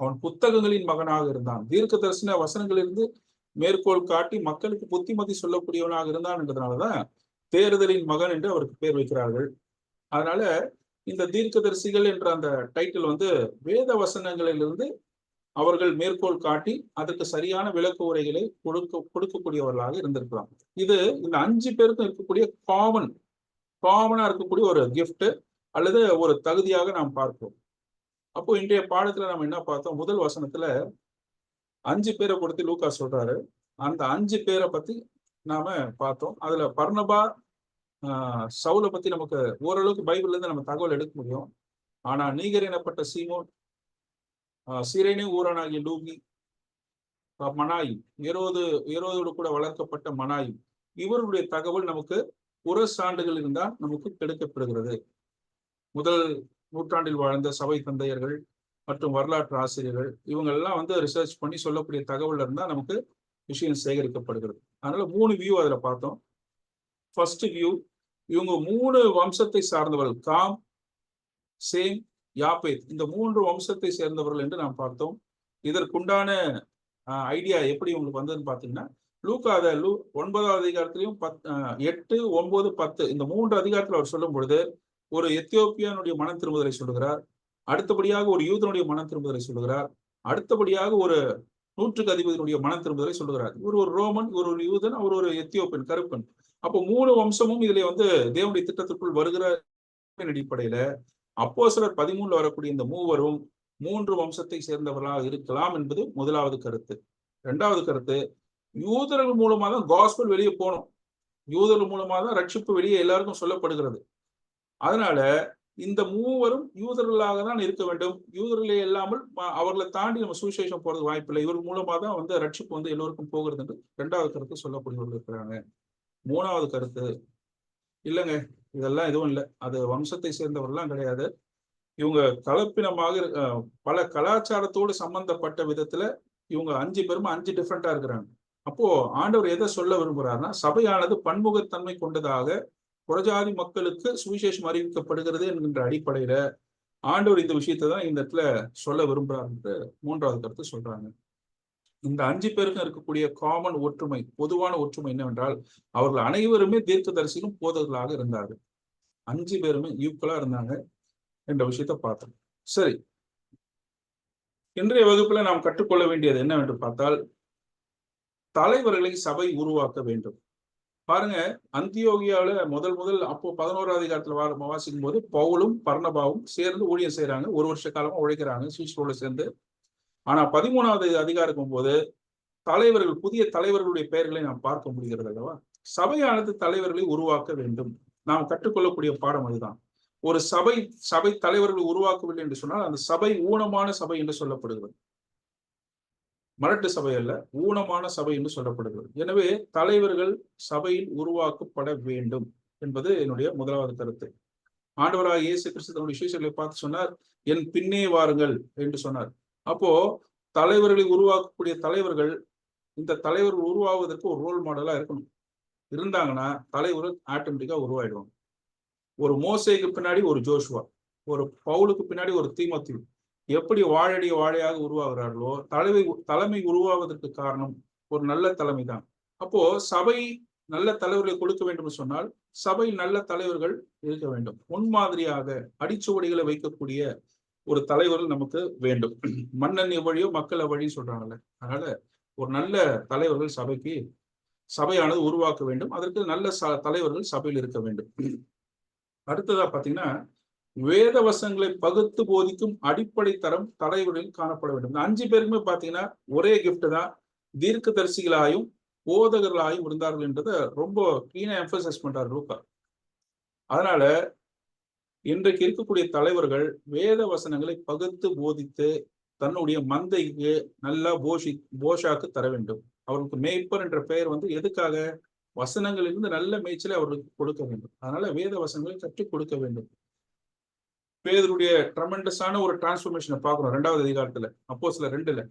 அவன் புத்தகங்களின் மகனாக இருந்தான். தீர்க்க தரிசன வசனங்களிலிருந்து மேற்கோள் காட்டி மக்களுக்கு புத்திமதி சொல்லக்கூடியவனாக இருந்தான் என்றதுனாலதான் தேர்தலின் மகன் என்று அவருக்கு பேர் வைக்கிறார்கள். அதனால இந்த தீர்க்கதரிசிகள் என்ற அந்த டைட்டில் வந்து வேத வசனங்களிலிருந்து அவர்கள் மேற்கோள் காட்டி அதற்கு சரியான விளக்க உரைகளை கொடுக்கக்கூடியவர்களாக இருந்திருக்கலாம். இது இந்த 5 பேருக்கும் இருக்கக்கூடிய காமனா இருக்கக்கூடிய ஒரு கிஃப்ட் அல்லது ஒரு தகுதியாக நாம் பார்ப்போம். அப்போ இன்றைய பாடத்துல நம்ம என்ன பார்த்தோம், முதல் வசனத்துல 5 பேரை கொடுத்து லூக்கா சொல்றாரு. அந்த 5 பேரை பத்தி நாம பார்த்தோம். அதுல பர்னபா, சவுலை பத்தி நமக்கு ஓரளவுக்கு பைபிள்ல இருந்து நம்ம தகவல் எடுக்க முடியும். ஆனா நீகர் எனப்பட்ட சீமோன், சீரேனே ஊரானாகிய லூகி, மனாயி, ஏரோதோடு கூட வளர்க்கப்பட்ட மனாயி, இவருடைய தகவல் நமக்கு சான்றுகள் இருந்தால் நமக்கு கிடைக்கப்படுகிறது. முதல் நூற்றாண்டில் வாழ்ந்த சபை தந்தையர்கள் மற்றும் வரலாற்று ஆசிரியர்கள் இவங்க எல்லாம் வந்து ரிசர்ச் பண்ணி சொல்லக்கூடிய தகவல் இருந்தால் நமக்கு விஷயம் சேகரிக்கப்படுகிறது. அதனால 3 வியூ அதுல பார்த்தோம். ஃபர்ஸ்ட் வியூ, இவங்க 3 வம்சத்தை சார்ந்தவர்கள், காம், சேம், யாப்பேத், இந்த 3 வம்சத்தை சேர்ந்தவர்கள் என்று நாம் பார்த்தோம். இதற்குண்டான ஐடியா எப்படி உங்களுக்கு வந்ததுன்னு பாத்தீங்கன்னா, லூக்கா 9வது அதிகாரத்திலையும் 8, 9, 10 இந்த 3 அதிகாரத்தில் அவர் சொல்லும் பொழுது ஒரு எத்தியோப்பியானுடைய மனம் திரும்புதலை சொல்லுகிறார். அடுத்தபடியாக ஒரு யூதனுடைய மனம் திரும்புதலை சொல்லுகிறார். அடுத்தபடியாக ஒரு 100க்கு அதிபதியினுடைய மனம் திரும்புதலை சொல்லுகிறார். இவர் ஒரு ரோமன், இவர் ஒரு யூதன், அவர் ஒரு எத்தியோப்பியன், கருப்பன். அப்போ 3 வம்சமும் இதுல வந்து தேவனுடைய திட்டத்திற்குள் வருகிற அடிப்படையில அப்போஸ்தலர் 13 வரக்கூடிய இந்த மூவரும் 3 வம்சத்தை சேர்ந்தவர்களாக இருக்கலாம் என்பது முதலாவது கருத்து. 2வது கருத்து, யூதர்கள் மூலமா தான் காஸ்பல் வெளியே போகணும். யூதர்கள் மூலமா தான் ரட்சிப்பு வெளியே எல்லாருக்கும் சொல்லப்படுகிறது. அதனால இந்த மூவரும் யூதர்களாக தான் இருக்க வேண்டும். யூதர்களே இல்லாமல் அவர்களை தாண்டி நம்ம சுவிசேஷம் போறது வாய்ப்பில்லை. இவர் மூலமா தான் வந்து ரட்சிப்பு வந்து எல்லோருக்கும் போகிறது என்று 2வது கருத்து சொல்லக்கூடியவர்கள் இருக்கிறாங்க. 3வது கருத்து, இல்லைங்க இதெல்லாம் எதுவும் இல்லை, அது வம்சத்தை சேர்ந்தவர்கள்லாம் கிடையாது. இவங்க கலப்பினமாக பல கலாச்சாரத்தோடு சம்பந்தப்பட்ட விதத்துல இவங்க 5 பேரும் 5 டிஃப்ரெண்டா இருக்கிறாங்க. அப்போ ஆண்டவர் எதை சொல்ல விரும்புகிறார்னா, சபையானது பன்முகத்தன்மை கொண்டதாக புறஜாதி மக்களுக்கு சுவிசேஷம் அறிவிக்கப்படுகிறது என்கின்ற அடிப்படையில ஆண்டவர் இந்த விஷயத்தை தான் இந்த இடத்துல சொல்ல விரும்புகிறார் என்று 3வது கருத்து சொல்றாங்க. இந்த 5 பேருக்கும் இருக்கக்கூடிய காமன் ஒற்றுமை, பொதுவான ஒற்றுமை என்னவென்றால், அவர்கள் அனைவருமே தீர்க்கதரிசிகளும் போதகர்களாக இருந்தார்கள். 5 பேருமே ஈக்குவலா இருந்தாங்க என்ற விஷயத்தை பார்த்தோம். சரி, இன்றைய வகுப்புல நாம் கற்றுக்கொள்ள வேண்டியது என்னவென்று பார்த்தால், தலைவர்களை சபை உருவாக்க வேண்டும். பாருங்க, அந்தியோகியால முதல் அப்போ 11ஆவது அதிகாரத்துல வாசிக்கும் போது பவுலும் பர்னபாவும் சேர்ந்து ஊழியம் செய்யறாங்க. 1 வருஷ காலமா உழைக்கிறாங்க சீஷரோட சேர்ந்து. ஆனா 13ஆவது அதிகாரம் போது தலைவர்கள், புதிய தலைவர்களுடைய பெயர்களை நாம் பார்க்க முடிகிறது அல்லவா? சபையானது தலைவர்களை உருவாக்க வேண்டும். நாம் கற்றுக்கொள்ளக்கூடிய பாடம் அதுதான். ஒரு சபை தலைவர்களை உருவாக்கவில்லை என்று சொன்னால் அந்த சபை ஊனமான சபை என்று சொல்லப்படுகிறது. மலட்டு சபை அல்ல, ஊனமான சபை என்று சொல்லப்படுகிறது. எனவே தலைவர்கள் சபையில் உருவாக்கப்பட வேண்டும் என்பது என்னுடைய முதலாவது கருத்து. ஆண்டவராக இயேசு கிறிஸ்து தன்னுடைய சீஷர்களை பார்த்து சொன்னார், என் பின்னே வாருங்கள் என்று சொன்னார். அப்போ தலைவர்களை உருவாக்கக்கூடிய தலைவர்கள், இந்த தலைவர்கள் உருவாவதற்கு ஒரு ரோல் மாடலா இருக்கணும். இருந்தாங்கன்னா தலைவர்கள் ஆட்டோமேட்டிக்கா உருவாயிடுவாங்க. ஒரு மோசேக்கு பின்னாடி ஒரு ஜோஷுவா, ஒரு பவுலுக்கு பின்னாடி ஒரு தீமோத்தேயு எப்படி வாழடிய வாழையாக உருவாகிறார்களோ, தலைமை உருவாவதற்கு காரணம் ஒரு நல்ல தலைமை தான். அப்போ சபை நல்ல தலைவர்களை கொடுக்க வேண்டும் சொன்னால் சபை நல்ல தலைவர்கள் இருக்க வேண்டும். முன்மாதிரியாக அடிச்சுவடிகளை வைக்கக்கூடிய ஒரு தலைவர்கள் நமக்கு வேண்டும். மன்னன் எவ்வழியோ மக்கள் எவ்வழி சொல்றாங்கல்ல, அதனால ஒரு நல்ல தலைவர்கள் சபையானது உருவாக்க வேண்டும். அதற்கு நல்ல தலைவர்கள் சபையில் இருக்க வேண்டும். அடுத்ததா பாத்தீங்கன்னா, வேத வசனங்களை பகுத்து போதிக்கும் அடிப்படை தரம் தலைவர்களில் காணப்பட வேண்டும். இந்த 5 பேருக்குமே பாத்தீங்கன்னா ஒரே கிஃப்ட் தான், தீர்க்கதரிசிகளாயும் போதகர்களாயும் இருந்தார்கள் என்றதை ரொம்ப கிளீனா எம்பசைஸ் பண்றாரு லூக்கா. அதனால இன்றைக்கு இருக்கக்கூடிய தலைவர்கள் வேத வசனங்களை பகுத்து போதித்து தன்னுடைய மந்தைக்கு நல்லா போஷாக்கு தர வேண்டும். அவருக்கு மேய்ப்பர் என்ற பெயர் எதுக்காக? வசனங்களிலிருந்து நல்ல மேய்ச்சலை அவர்களுக்கு கொடுக்க வேண்டும். அதனால வேத வசனங்களை கற்றுக் கொடுக்க வேண்டும். பேதுருடைய ட்ரெமெண்டஸான ஒரு டிரான்ஸ்ஃபர்மேஷனை பார்க்கிறோம் 2வது அதிகாரத்துல, அப்போஸ்தலர் 2ல.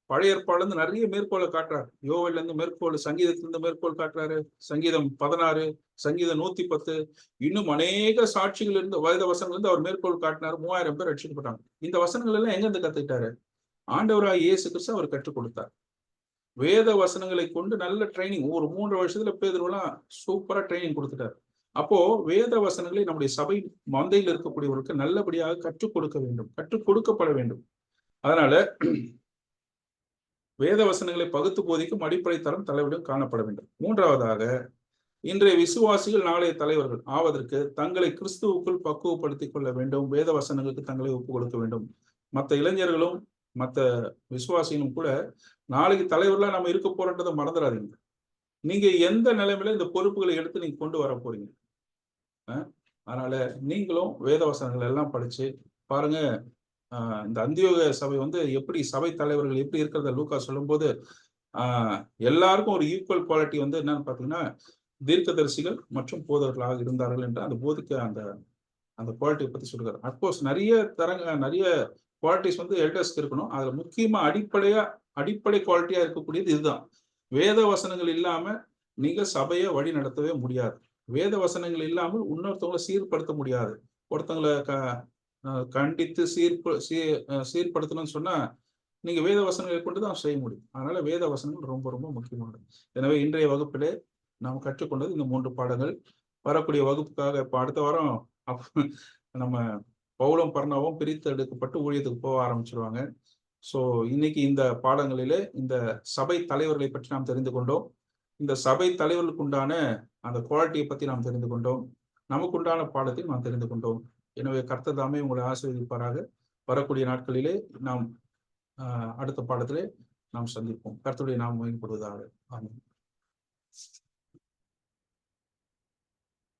பழைய ஏற்பாடுல இருந்து நிறைய மேற்கோளை காட்டுறாரு. யோவேல்ல இருந்து மேற்கோள், சங்கீதத்திலிருந்து மேற்கோள் காட்டுறாரு. சங்கீதம் 16, சங்கீதம் 110, இன்னும் அநேக சாட்சிகள் இருந்து வேத வசனங்கள் இருந்து அவர் மேற்கோள் காட்டினார். 3000 பேர் ரட்சிக்கப்பட்டாங்க. இந்த வசனங்கள் எல்லாம் எங்க இருந்து கத்துக்கிட்டாரு? ஆண்டவராக இயேசு கிறிஸ்து அவர் கற்றுக் கொடுத்தார். வேத வசனங்களை கொண்டு நல்ல ட்ரைனிங், ஒரு 3 வருஷத்துல பேதுருவெல்லாம் சூப்பரா ட்ரைனிங் கொடுத்துட்டார். அப்போ வேத வசனங்களை நம்முடைய சபை மந்தையில் இருக்கக்கூடியவர்களுக்கு நல்லபடியாக கற்றுக் கொடுக்க வேண்டும், கற்றுக் கொடுக்கப்பட வேண்டும். அதனால வேத வசனங்களை பகுத்து போதிக்கும் அடிப்படை தரம் தலைவரிடம் காணப்பட வேண்டும். 3வதாக, இன்றைய விசுவாசிகள் நாளைய தலைவர்கள் ஆவதற்கு தங்களை கிறிஸ்துவுக்குள் பக்குவப்படுத்திக் கொள்ள வேண்டும். வேத வசனங்களுக்கு தங்களை ஒப்புக் கொடுக்க வேண்டும். மற்ற இளைஞர்களும் மற்ற விசுவாசிகளும் கூட நாளைக்கு தலைவர்களா நம்ம இருக்க போறோன்றதை மறந்துடாதீங்க. நீங்க எந்த நிலைமையில இந்த பொறுப்புகளை எடுத்து நீங்க கொண்டு வர போறீங்க. அதனால நீங்களும் வேத வசனங்கள் எல்லாம் படிச்சு பாருங்க. இந்த அந்தியோக சபை எப்படி சபை தலைவர்கள் எப்படி இருக்கிறத லூக்கா சொல்லும் போது எல்லாருக்கும் ஒரு ஈக்குவல் குவாலிட்டி என்னன்னு பாத்தீங்கன்னா, தீர்க்கதரிசிகள் மற்றும் போதகர்களாக இருந்தார்கள் என்று அந்த போதிக்க அந்த குவாலிட்டியை பத்தி சொல்றாரு. அப்கோர்ஸ் நிறைய குவாலிட்டிஸ் எல்டர்ஸ்க்கு இருக்கணும். அதுல முக்கியமா அடிப்படை குவாலிட்டியா இருக்கக்கூடியது இதுதான். வேத வசனங்கள் இல்லாம நீங்க சபையை வழி நடத்தவே முடியாது. வேத வசனங்கள் இல்லாமல் இன்னொருத்தவங்களை சீர்படுத்த முடியாது. ஒருத்தவங்களை கண்டித்து சீர்படுத்தணும்னு சொன்னா நீங்க வேத வசனங்களை கொண்டுதான் செய்ய முடியும். அதனால வேத வசனங்கள் ரொம்ப ரொம்ப முக்கியமானது. எனவே இன்றைய வகுப்பிலே நாம் கற்றுக்கொண்டது இந்த 3 பாடங்கள். வரக்கூடிய வகுப்புக்காக இப்ப அடுத்த வாரம் நம்ம பவுலும் பர்னபாவும் பிரித்து எடுக்கப்பட்டு ஊழியத்துக்கு போக ஆரம்பிச்சிருவாங்க. சோ இன்னைக்கு இந்த பாடங்களிலே இந்த சபை தலைவர்களை பற்றி நாம் தெரிந்து கொண்டோம். இந்த சபை தலைவர்களுக்கு உண்டான அந்த குவாலிட்டியை பத்தி நாம் தெரிந்து கொண்டோம். நமக்கு உண்டான பாடத்தை நாம் தெரிந்து கொண்டோம். எனவே கர்த்தர் தாமே உங்களை ஆசீர்வதிப்பாராக. வரக்கூடிய நாட்களிலே நாம் அடுத்த பாடத்திலே நாம் சந்திப்போம். கர்த்தருடைய நாமம் மகிமைப்படுவதாக. ஆமென்.